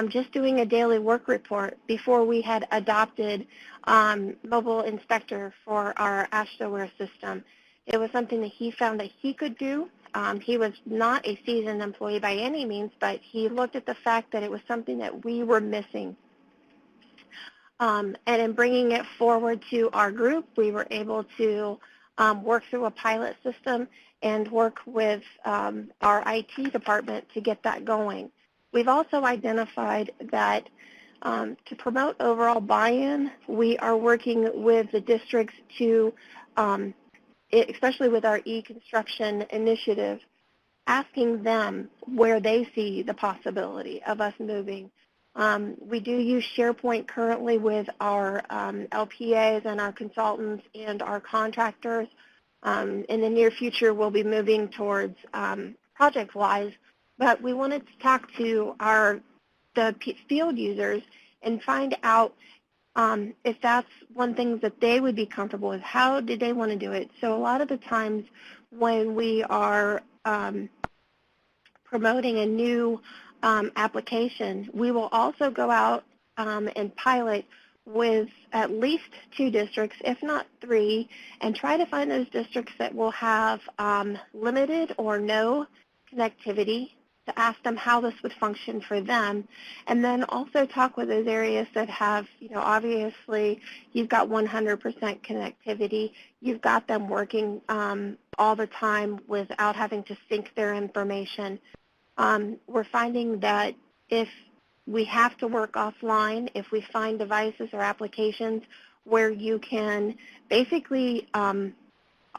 just doing a daily work report before we had adopted mobile inspector for our AshtaWare system. It was something that he found that he could do. He was not a seasoned employee by any means, but he looked at the fact that it was something that we were missing. And in bringing it forward to our group, we were able to work through a pilot system and work with our IT department to get that going. We've also identified that to promote overall buy-in, we are working with the districts to, especially with our e-construction initiative, asking them where they see the possibility of us moving. We do use SharePoint currently with our LPAs and our consultants and our contractors. In the near future, we'll be moving towards ProjectWise, but we wanted to talk to the field users and find out if that's one thing that they would be comfortable with. How did they want to do it? So a lot of the times when we are promoting a new application, we will also go out and pilot with at least 2 districts, if not 3, and try to find those districts that will have limited or no connectivity, to ask them how this would function for them, and then also talk with those areas that have, obviously you've got 100% connectivity, you've got them working all the time without having to sync their information. We're finding that if we have to work offline, if we find devices or applications where you can basically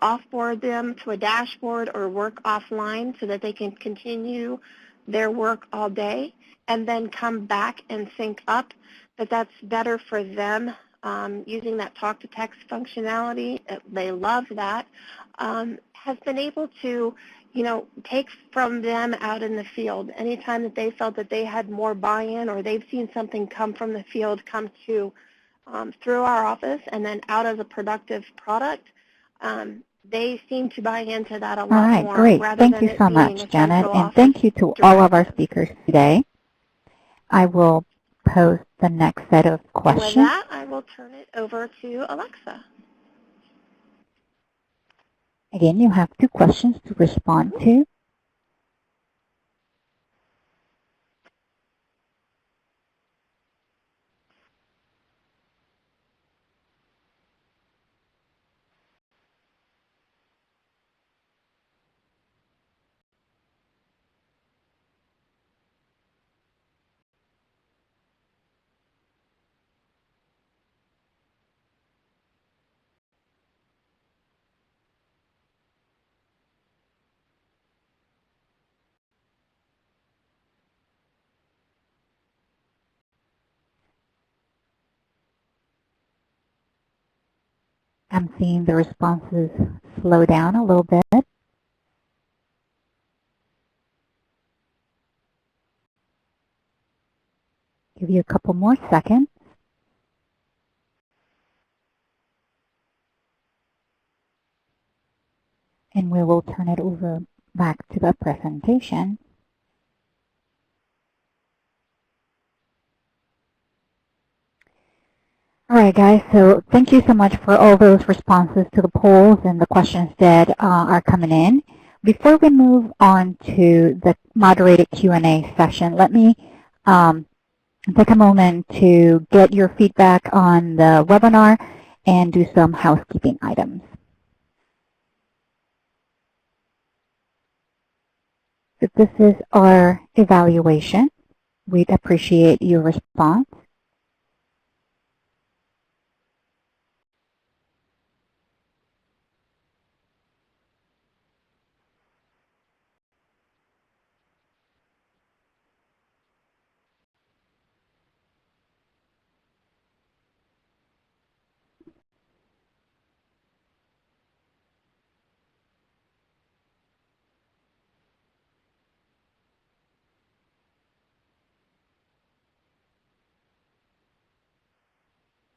offboard them to a dashboard or work offline so that they can continue their work all day and then come back and sync up, that's better for them using that talk-to-text functionality. They love that. Has been able to take from them out in the field. Anytime that they felt that they had more buy-in or they've seen something come from the field come to through our office and then out as a productive product, they seem to buy into that a lot more. All right, great. Thank you so much, Janet, and thank you to all of our speakers today. I will post the next set of questions. And with that, I will turn it over to Alexa. Again, you have 2 questions to respond to. I'm seeing the responses slow down a little bit. Give you a couple more seconds. And we will turn it over back to the presentation. All right, guys, so thank you so much for all those responses to the polls and the questions that are coming in. Before we move on to the moderated Q&A session, let me take a moment to get your feedback on the webinar and do some housekeeping items. So this is our evaluation. We'd appreciate your response.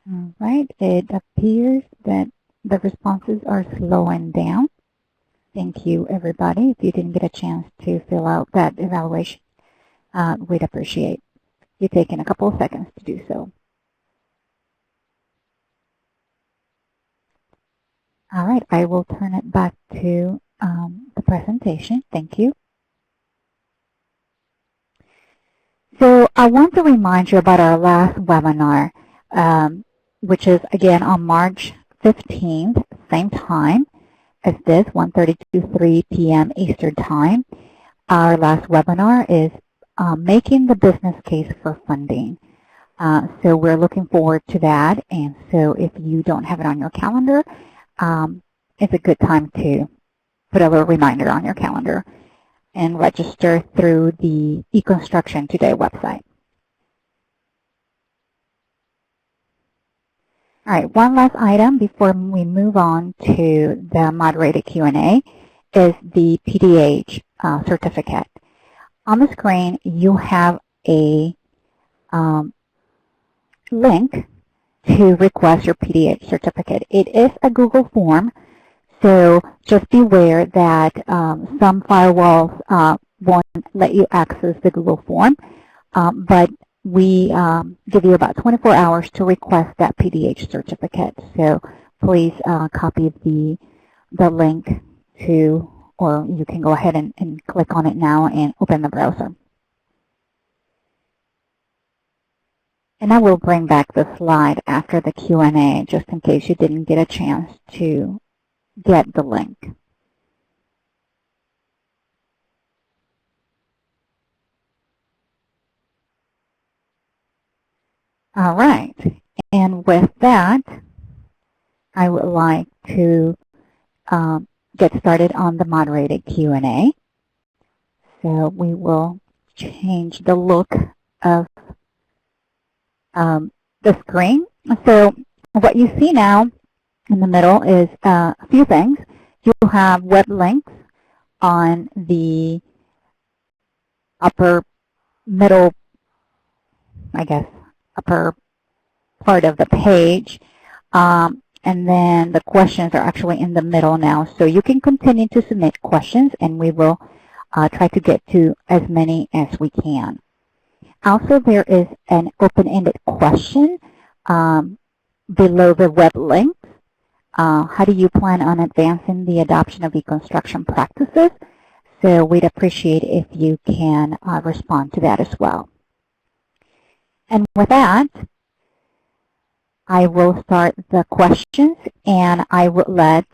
All right, it appears that the responses are slowing down. Thank you, everybody. If you didn't get a chance to fill out that evaluation, we'd appreciate you taking a couple of seconds to do so. All right, I will turn it back to the presentation. Thank you. So I want to remind you about our last webinar, which is, again, on March 15th, same time as this, 1:30 to 3 p.m. Eastern Time. Our last webinar is making the business case for funding. So we're looking forward to that. And so if you don't have it on your calendar, it's a good time to put a little reminder on your calendar. and register through the eConstruction Today website. All right, one last item before we move on to the moderated Q&A is the PDH certificate. On the screen, you have a link to request your PDH certificate. It is a Google form, so just beware that some firewalls won't let you access the Google form, but we give you about 24 hours to request that PDH certificate. So please copy the link to, or you can go ahead and click on it now and open the browser. And I will bring back the slide after the Q&A just in case you didn't get a chance to get the link. All right, and with that, I would like to get started on the moderated Q&A. So we will change the look of the screen. So what you see now in the middle is a few things. You have web links on the upper middle, I guess, upper part of the page. And then the questions are actually in the middle now. So you can continue to submit questions, and we will try to get to as many as we can. Also, there is an open-ended question below the web links. How do you plan on advancing the adoption of eConstruction practices? So we'd appreciate if you can respond to that as well. And with that, I will start the questions, and I will let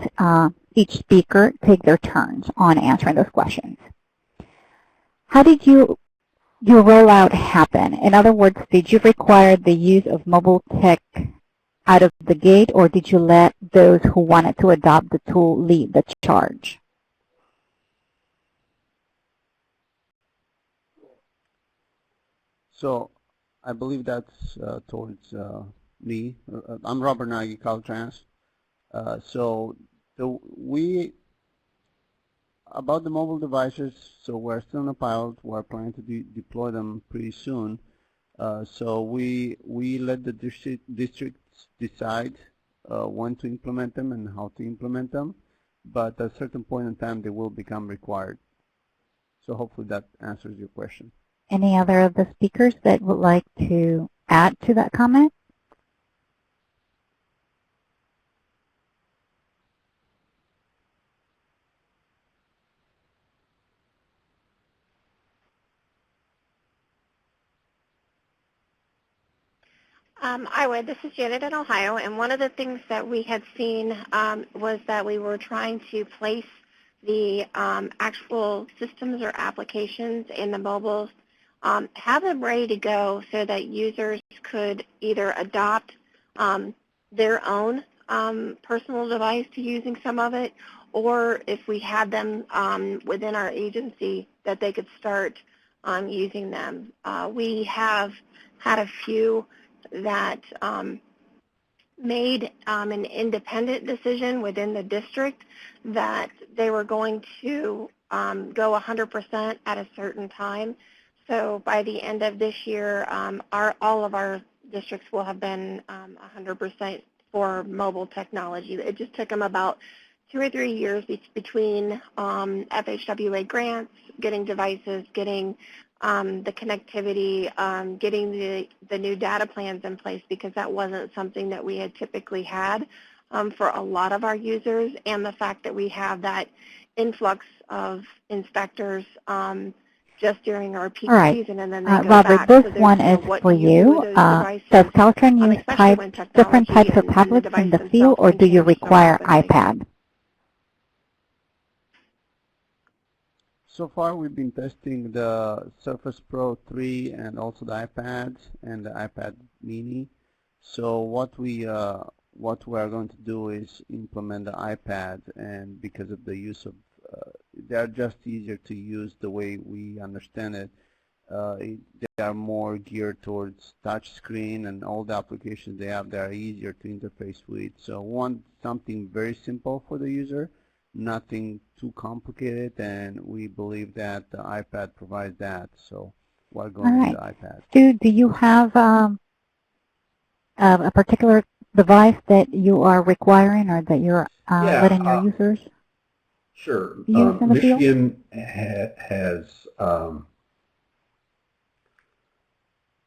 each speaker take their turns on answering those questions. How did your rollout happen? In other words, did you require the use of mobile tech out of the gate, or did you let those who wanted to adopt the tool lead the charge? So I believe that's towards me. I'm Robert Nagy, Caltrans. So about the mobile devices, so we're still in a pilot. We're planning to deploy them pretty soon. So we let the districts decide when to implement them and how to implement them. But at a certain point in time, they will become required. So hopefully that answers your question. Any other of the speakers that would like to add to that comment? I would. This is Janet in Ohio, and one of the things that we had seen was that we were trying to place the actual systems or applications in the mobiles, have them ready to go so that users could either adopt their own personal device to using some of it, or if we had them within our agency, that they could start using them. We have had a few that made an independent decision within the district that they were going to go 100% at a certain time. So by the end of this year, all of our districts will have been 100% for mobile technology. It just took them about 2 or 3 years between FHWA grants, getting devices, getting the connectivity, getting the new data plans in place, because that wasn't something that we had typically had for a lot of our users, and the fact that we have that influx of inspectors just during our peak season, and then they go Robert, back. this so one is for you. Does Caltrans use different types of tablets in the field, or do you require iPad? So far, we've been testing the Surface Pro 3 and also the iPads and the iPad Mini. So what we are going to do is implement the iPad, and because of the use of they are just easier to use the way we understand it. They are more geared towards touch screen, and all the applications they have, they are easier to interface with. So want something very simple for the user, nothing too complicated, and we believe that the iPad provides that. So we're going with the iPad. Stu, do you have a particular device that you are requiring or that you're letting your users use in the field? Michigan has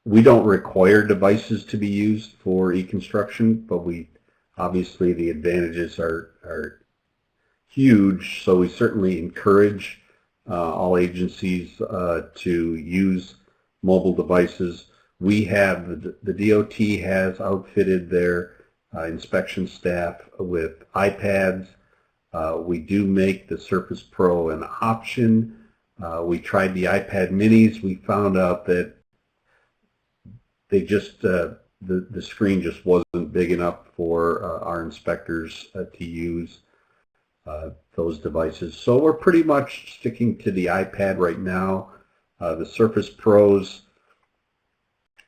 we don't require devices to be used for e-construction, but we obviously the advantages are huge, so we certainly encourage all agencies to use mobile devices. We have, the DOT has outfitted their inspection staff with iPads. We do make the Surface Pro an option. We tried the iPad minis. We found out that they just, the screen just wasn't big enough for our inspectors to use those devices. So we're pretty much sticking to the iPad right now. The Surface Pros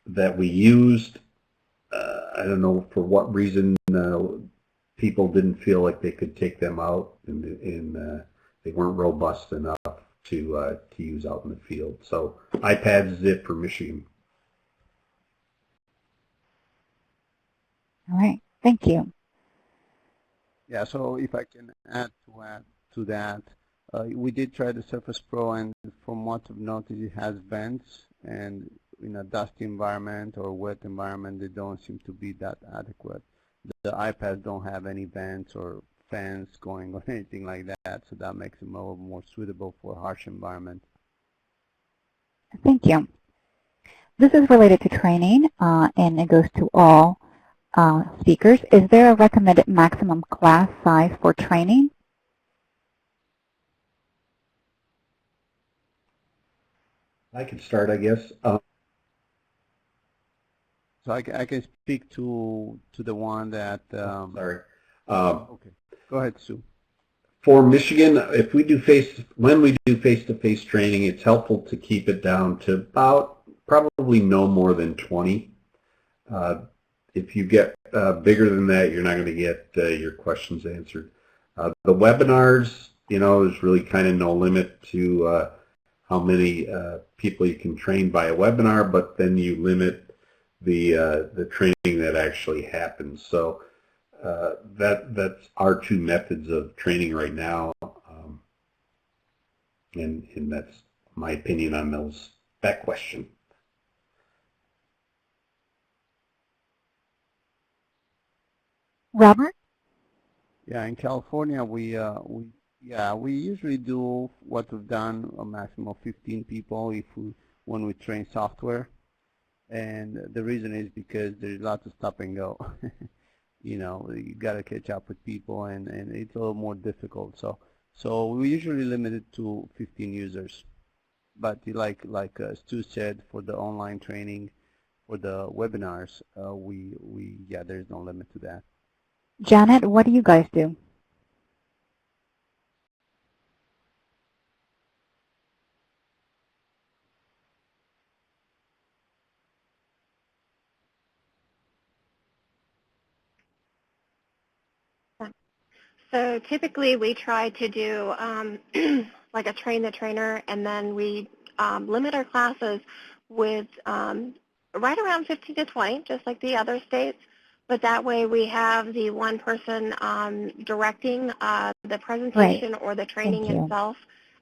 that we used, I don't know for what reason people didn't feel like they could take them out, and they weren't robust enough to use out in the field. So iPads is it for Michigan. All right, thank you. Yeah, so if I can add to that, we did try the Surface Pro, and from what I've noticed, it has vents, and in a dusty environment or wet environment, they don't seem to be that adequate. The iPads don't have any vents or fans going or anything like that, so that makes them a little more suitable for a harsh environment. Thank you. This is related to training, and it goes to all speakers. Is there a recommended maximum class size for training? I can start, I guess. So I can speak to the one that. Sorry. Okay, go ahead, Sue. For Michigan, if we do when we do face-to-face training, it's helpful to keep it down to about probably no more than 20. If you get bigger than that, you're not going to get your questions answered. The webinars, there's really kind of no limit to how many people you can train by a webinar, but then you limit the training that actually happens. So that's our two methods of training right now, and that's my opinion on that question. Robert? Yeah, in California, we usually do what we've done, a maximum of 15 people when we train software, and the reason is because there's lots of stop and go. You got to catch up with people, and it's a little more difficult. So we usually limit it to 15 users, but like Stu said, for the online training, for the webinars, there's no limit to that. Janet, what do you guys do? So typically we try to do like a train the trainer, and then we limit our classes with right around 15 to 20, just like the other states. But that way we have the one person directing the presentation or the training itself,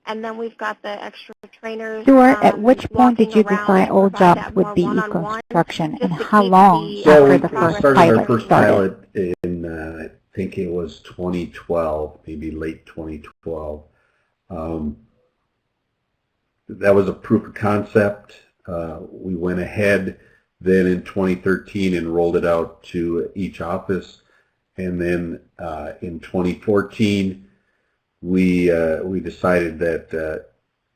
and then we've got the extra trainers. Stuart, at which point did you decide all jobs would be e-construction, and how long after the first pilot our first pilot in, I think it was 2012, maybe late 2012. That was a proof of concept. We went ahead then in 2013 and rolled it out to each office, and then in 2014 we decided that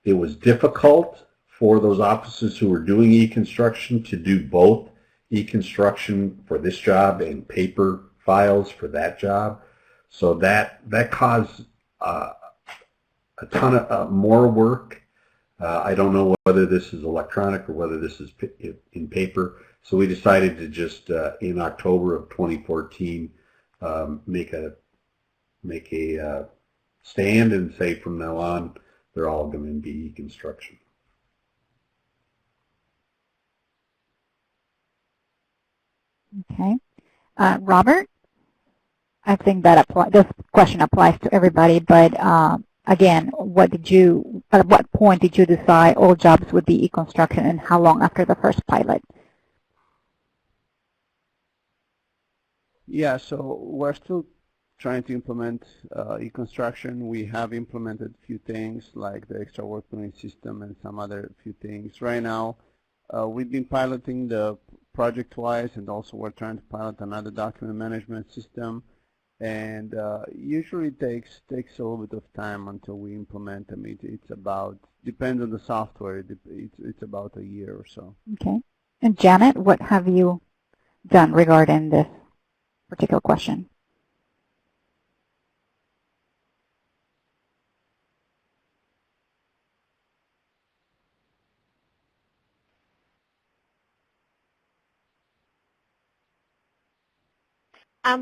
it was difficult for those offices who were doing e-construction to do both e-construction for this job and paper files for that job. So that caused a ton of more work. I don't know whether this is electronic or whether this is in paper. So we decided to just, in October of 2014, make a stand and say from now on, they're all going to be e-construction. Okay. Robert, I think that this question applies to everybody, but again, at what point did you decide all jobs would be e-construction, and how long after the first pilot? Yeah, so we're still trying to implement e-construction. We have implemented a few things like the extra work billing system and some other few things. Right now, we've been piloting the project twice, and also we're trying to pilot another document management system. And usually takes a little bit of time until we implement them. It's about, depends on the software, it's about a year or so. Okay. And Janet, what have you done regarding this particular question?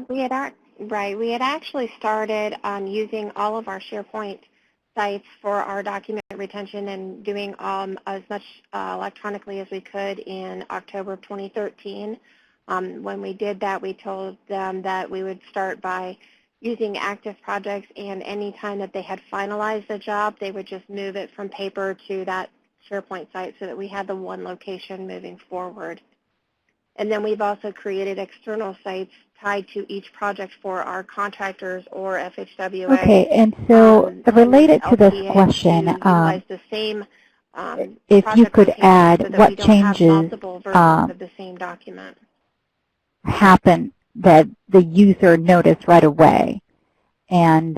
We had actually started using all of our SharePoint sites for our document retention and doing as much electronically as we could in October of 2013. When we did that, we told them that we would start by using active projects, and any time that they had finalized the job, they would just move it from paper to that SharePoint site so that we had the one location moving forward. And then we've also created external sites tied to each project for our contractors or FHWA. Okay, and so related to this question, utilize the same, if you could add so what changes of the same document happen that the user noticed right away, and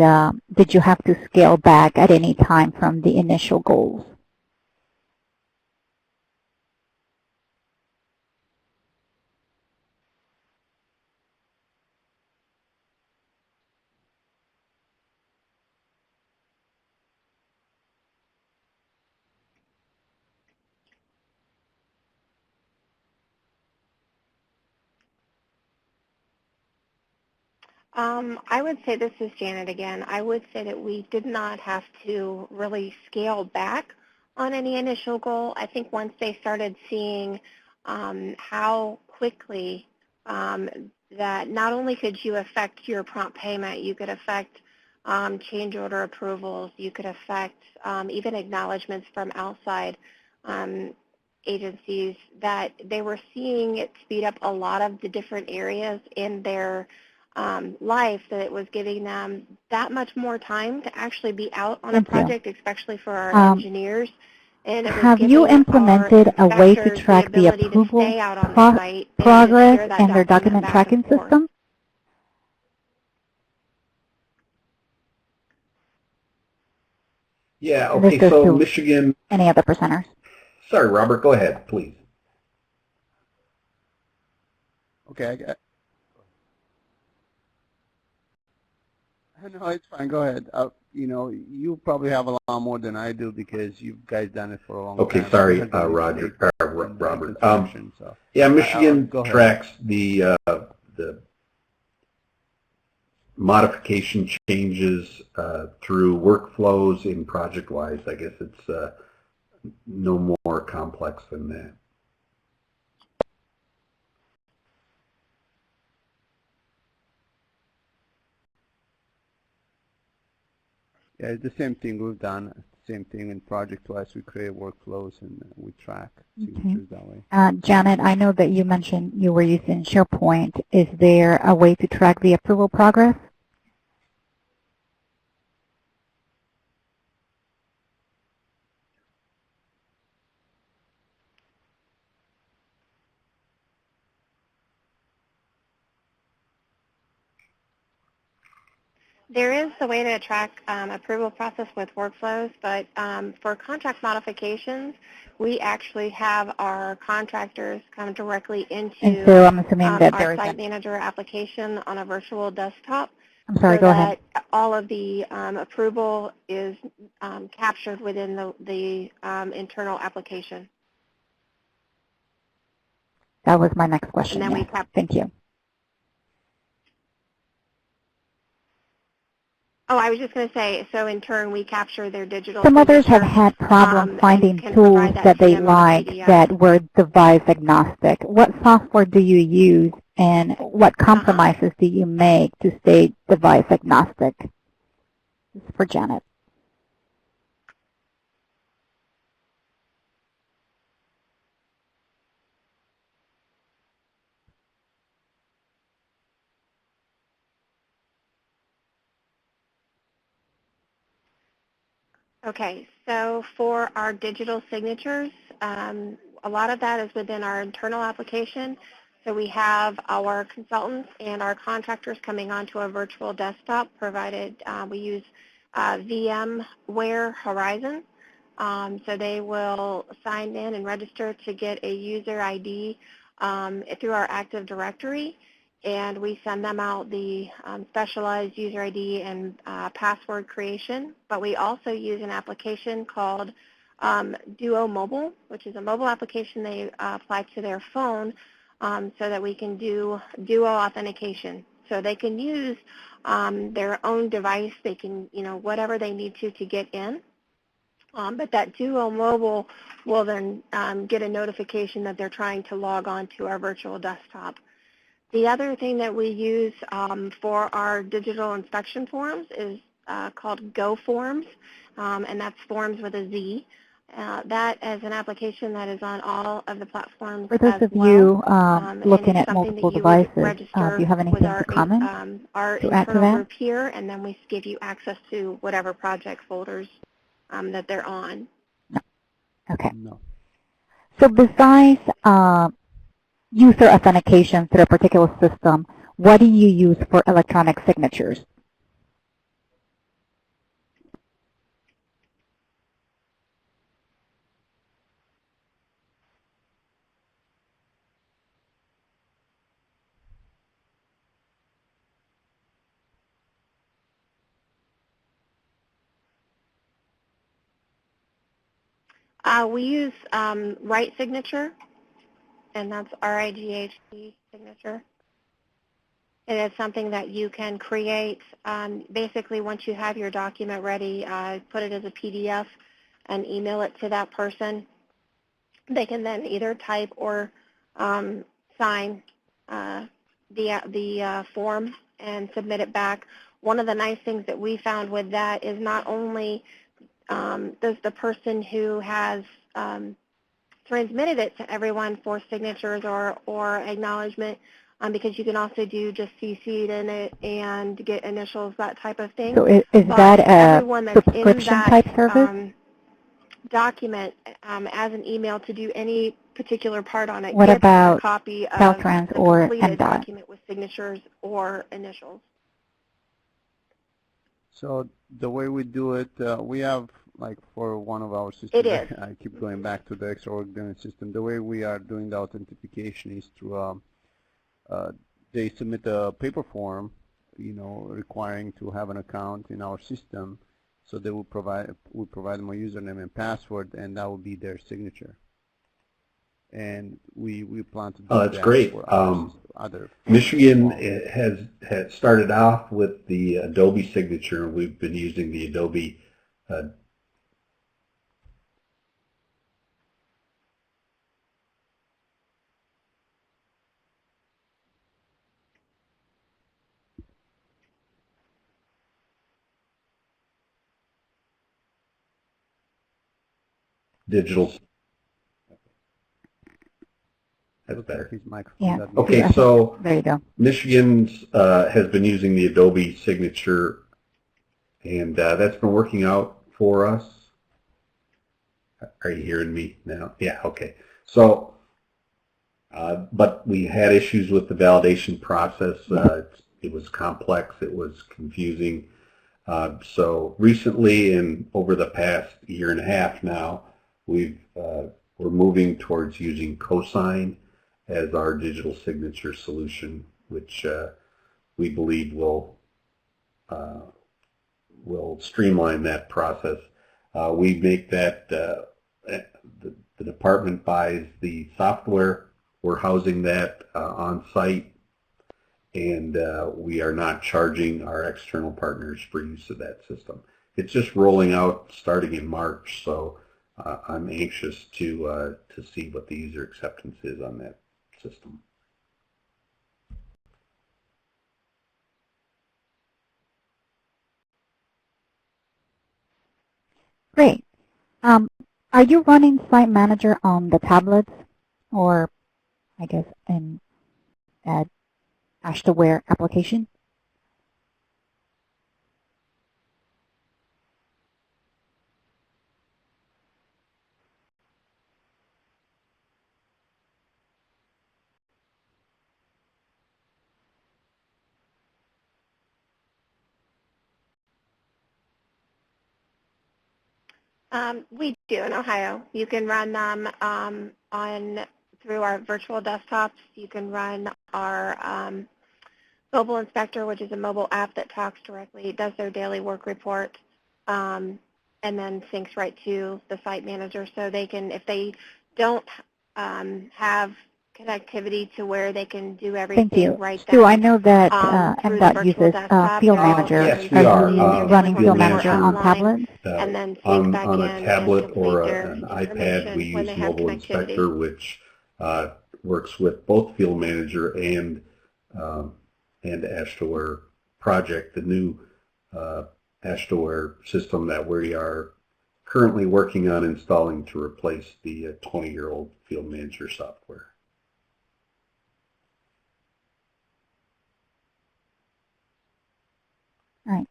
did you have to scale back at any time from the initial goals? I would say, this is Janet again, I would say that we did not have to really scale back on any initial goal. I think once they started seeing how quickly that not only could you affect your prompt payment, you could affect change order approvals, you could affect even acknowledgments from outside agencies, that they were seeing it speed up a lot of the different areas in their life, that it was giving them that much more time to actually be out on a project, especially for our engineers. And it was have you implemented a way to track the approval progress in their document tracking system? Yeah, okay, so Michigan. Any other presenters? Sorry, Robert, go ahead, please. Okay, no, it's fine. Go ahead. You know, you probably have a lot more than I do because you guys done it for a long time. Okay, sorry, Robert. So. Yeah, Michigan tracks the modification changes through workflows in ProjectWise. I guess it's no more complex than that. Yeah, it's the same thing we've done. Same thing in ProjectWise. We create workflows and we track signatures that way. Janet, I know that you mentioned you were using SharePoint. Is there a way to track the approval progress? There is a way to track approval process with workflows, but for contract modifications, we actually have our contractors come directly into and so I'm assuming that our site manager application on a virtual desktop. I'm sorry, so go that ahead. all of the approval is captured within the internal application. That was my next question, And then yes. Thank you. Oh, I was just going to say, so in turn, we capture their digital Some others have signature, had problems finding can tools provide that to they them on a like PDF. that were device agnostic. What software do you use and what compromises do you make to stay device agnostic? This is for Janet. Okay, so for our digital signatures, a lot of that is within our internal application. So we have our consultants and our contractors coming onto a virtual desktop, provided we use VMware Horizon. So they will sign in and register to get a user ID through our Active Directory, and we send them out the specialized user ID and password creation. But we also use an application called Duo Mobile, which is a mobile application they apply to their phone so that we can do duo authentication. So they can use their own device. They can, whatever they need to get in. But that Duo Mobile will then get a notification that they're trying to log on to our virtual desktop. The other thing that we use for our digital inspection forms is called Go Forms, and that's forms with a Z. That is an application that is on all of the platforms. For those as of well. you looking and at multiple devices, do you have anything to comment our to add to internal that? group here, and then we give you access to whatever project folders that they're on. No. Okay. No. So besides user authentication through a particular system, what do you use for electronic signatures? We use Right Signature, and that's RIGHT signature. It is something that you can create. Basically, once you have your document ready, put it as a PDF and email it to that person. They can then either type or sign the form and submit it back. One of the nice things that we found with that is not only does the person who has transmitted it to everyone for signatures or acknowledgement, because you can also do just CC'd in it and get initials, that type of thing. So is that a subscription type service? Document as an email to do any particular part on it. What about a copy of Caltrans the or completed MDOT? document with signatures or initials. So the way we do it, we have, like, for one of our systems, It is. I keep going back to the extraordinary system. The way we are doing the authentication is through, they submit a paper form, requiring to have an account in our system. So they will provide them a username and password, and that will be their signature. And we plan to do that. That's great. For other Michigan has started off with the Adobe signature. We've been using the Adobe digital. That's better. Yeah. Okay, so there you go. Michigan's has been using the Adobe signature, and that's been working out for us. Are you hearing me now? Yeah, okay. So, but we had issues with the validation process. It was complex. It was confusing. So recently, and over the past year and a half now, we're moving towards using cosign as our digital signature solution, which we believe will will streamline that process. We make that, the department buys the software. We're housing that on site, and we are not charging our external partners for use of that system. It's just rolling out starting in March, so I'm anxious to see what the user acceptance is on that system. Great. Are you running Site Manager on the tablets, or I guess in Ashtaware application? We do in Ohio. You can run them through our virtual desktops. You can run our mobile inspector, which is a mobile app that talks directly, does their daily work report, and then syncs right to the site manager. So they can, if they don't have connectivity to where they can do everything. Thank you. Right Stu, then, I know that through the MDOT virtual uses desktop, Field they're Manager. Yes, we Are are. you running Field Manager on tablets? and then sync back on in a tablet and or complete an their iPad, we information when use they have Mobile connectivity. Inspector, which works with both Field Manager and Ashtaware Project, the new Ashtaware system that we are currently working on installing to replace the 20-year-old Field Manager software. All right.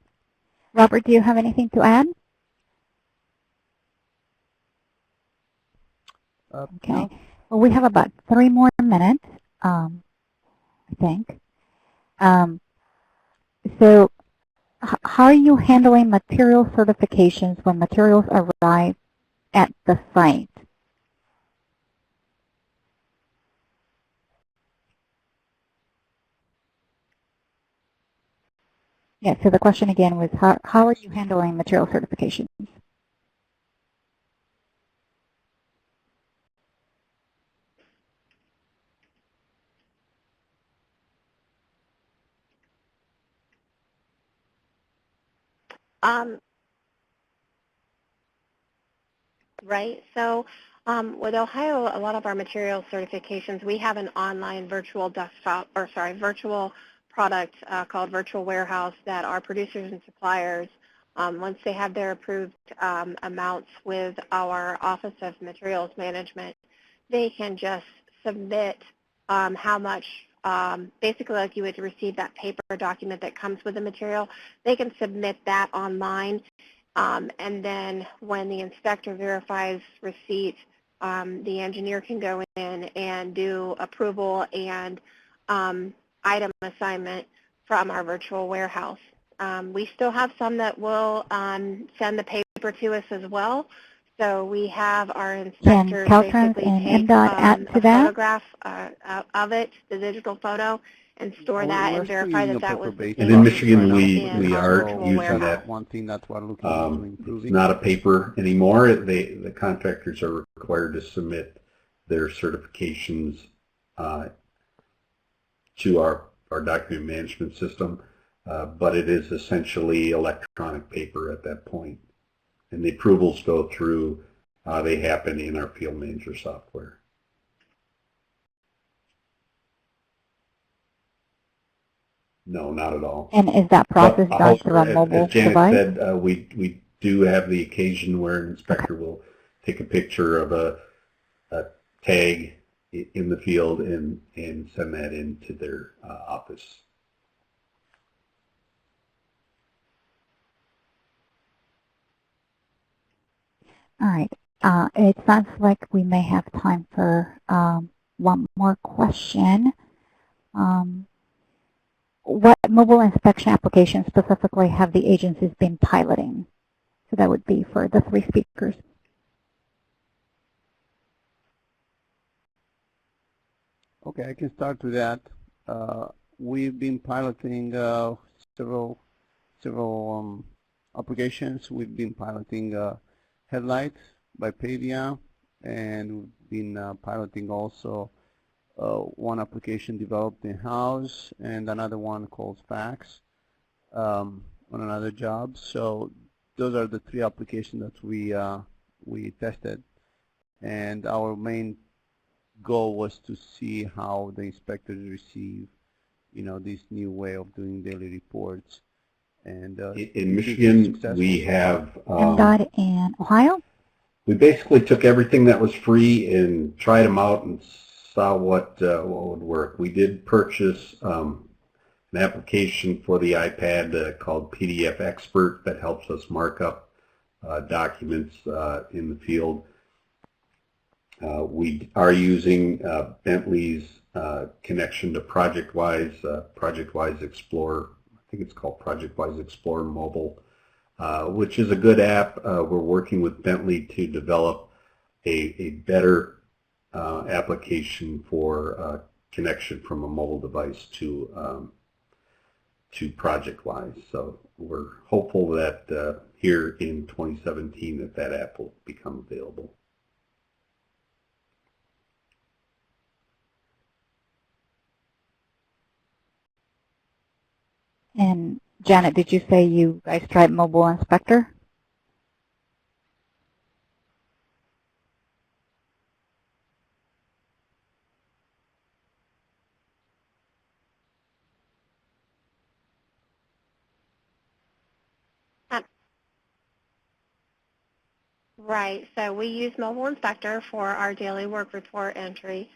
Robert, do you have anything to add? Okay. No. Well, we have about 3 more minutes, I think. So how are you handling material certifications when materials arrive at the site? Yeah, so the question again was, how are you handling material certifications? Right. So with Ohio, a lot of our material certifications, we have an online virtual desktop, or sorry, virtual product called Virtual Warehouse that our producers and suppliers, once they have their approved amounts with our Office of Materials Management, they can just submit how much, basically like you would receive that paper document that comes with the material. They can submit that online. And then when the inspector verifies receipt, the engineer can go in and do approval and item assignment from our virtual warehouse. We still have some that will send the paper to us as well. So we have our inspectors basically take a photograph of it, the digital photo, and store that and verify that that was the And in Michigan, we are using that. One thing that we're looking into improving. It's not a paper anymore. The contractors are required to submit their certifications to our document management system, but it is essentially electronic paper at that point. And the approvals go through, they happen in our Field Manager software. No, not at all. And is that process done through a mobile as Janet device? said, we do have the occasion where an inspector will take a picture of a tag in the field and send that into their office. All right. It sounds like we may have time for one more question. What mobile inspection applications specifically have the agencies been piloting? So that would be for the 3 speakers. Okay, I can start with that. We've been piloting several several applications. We've been piloting headlights by Pavia, and we've been piloting also one application developed in-house and another one called Fax on another job. So those are the three applications that we tested, and our main goal was to see how the inspectors receive, this new way of doing daily reports. And in Michigan, we have MDOT in Ohio. We basically took everything that was free and tried them out and saw what would work. We did purchase an application for the iPad called PDF Expert that helps us mark up documents in the field. We are using Bentley's connection to ProjectWise Explorer. I think it's called ProjectWise Explorer Mobile, which is a good app. We're working with Bentley to develop a better application for connection from a mobile device to ProjectWise. So we're hopeful that here in 2017 that app will become available. And Janet, did you say you guys tried Mobile Inspector? Right. So we use Mobile Inspector for our daily work report entry.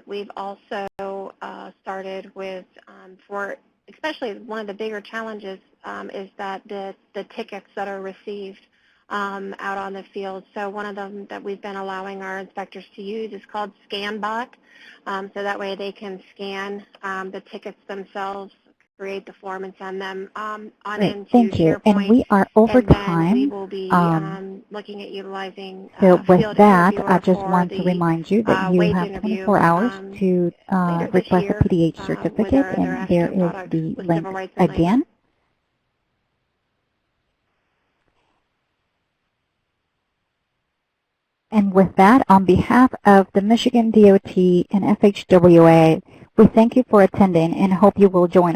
We've also started with, for especially one of the bigger challenges is that the tickets that are received out on the field. So one of them that we've been allowing our inspectors to use is called ScanBot. So that way they can scan the tickets themselves, create the form, and send them on into Thank you. SharePoint. And we are over and then time. we will be looking at utilizing So with Field that, Interviewer I just for want to the remind you that you wage have interview 24 hours to later this request a year, PDH with certificate, our and there Ashton is product the with link civil rights and again. And with that, on behalf of the Michigan DOT and FHWA, we thank you for attending and hope you will join us.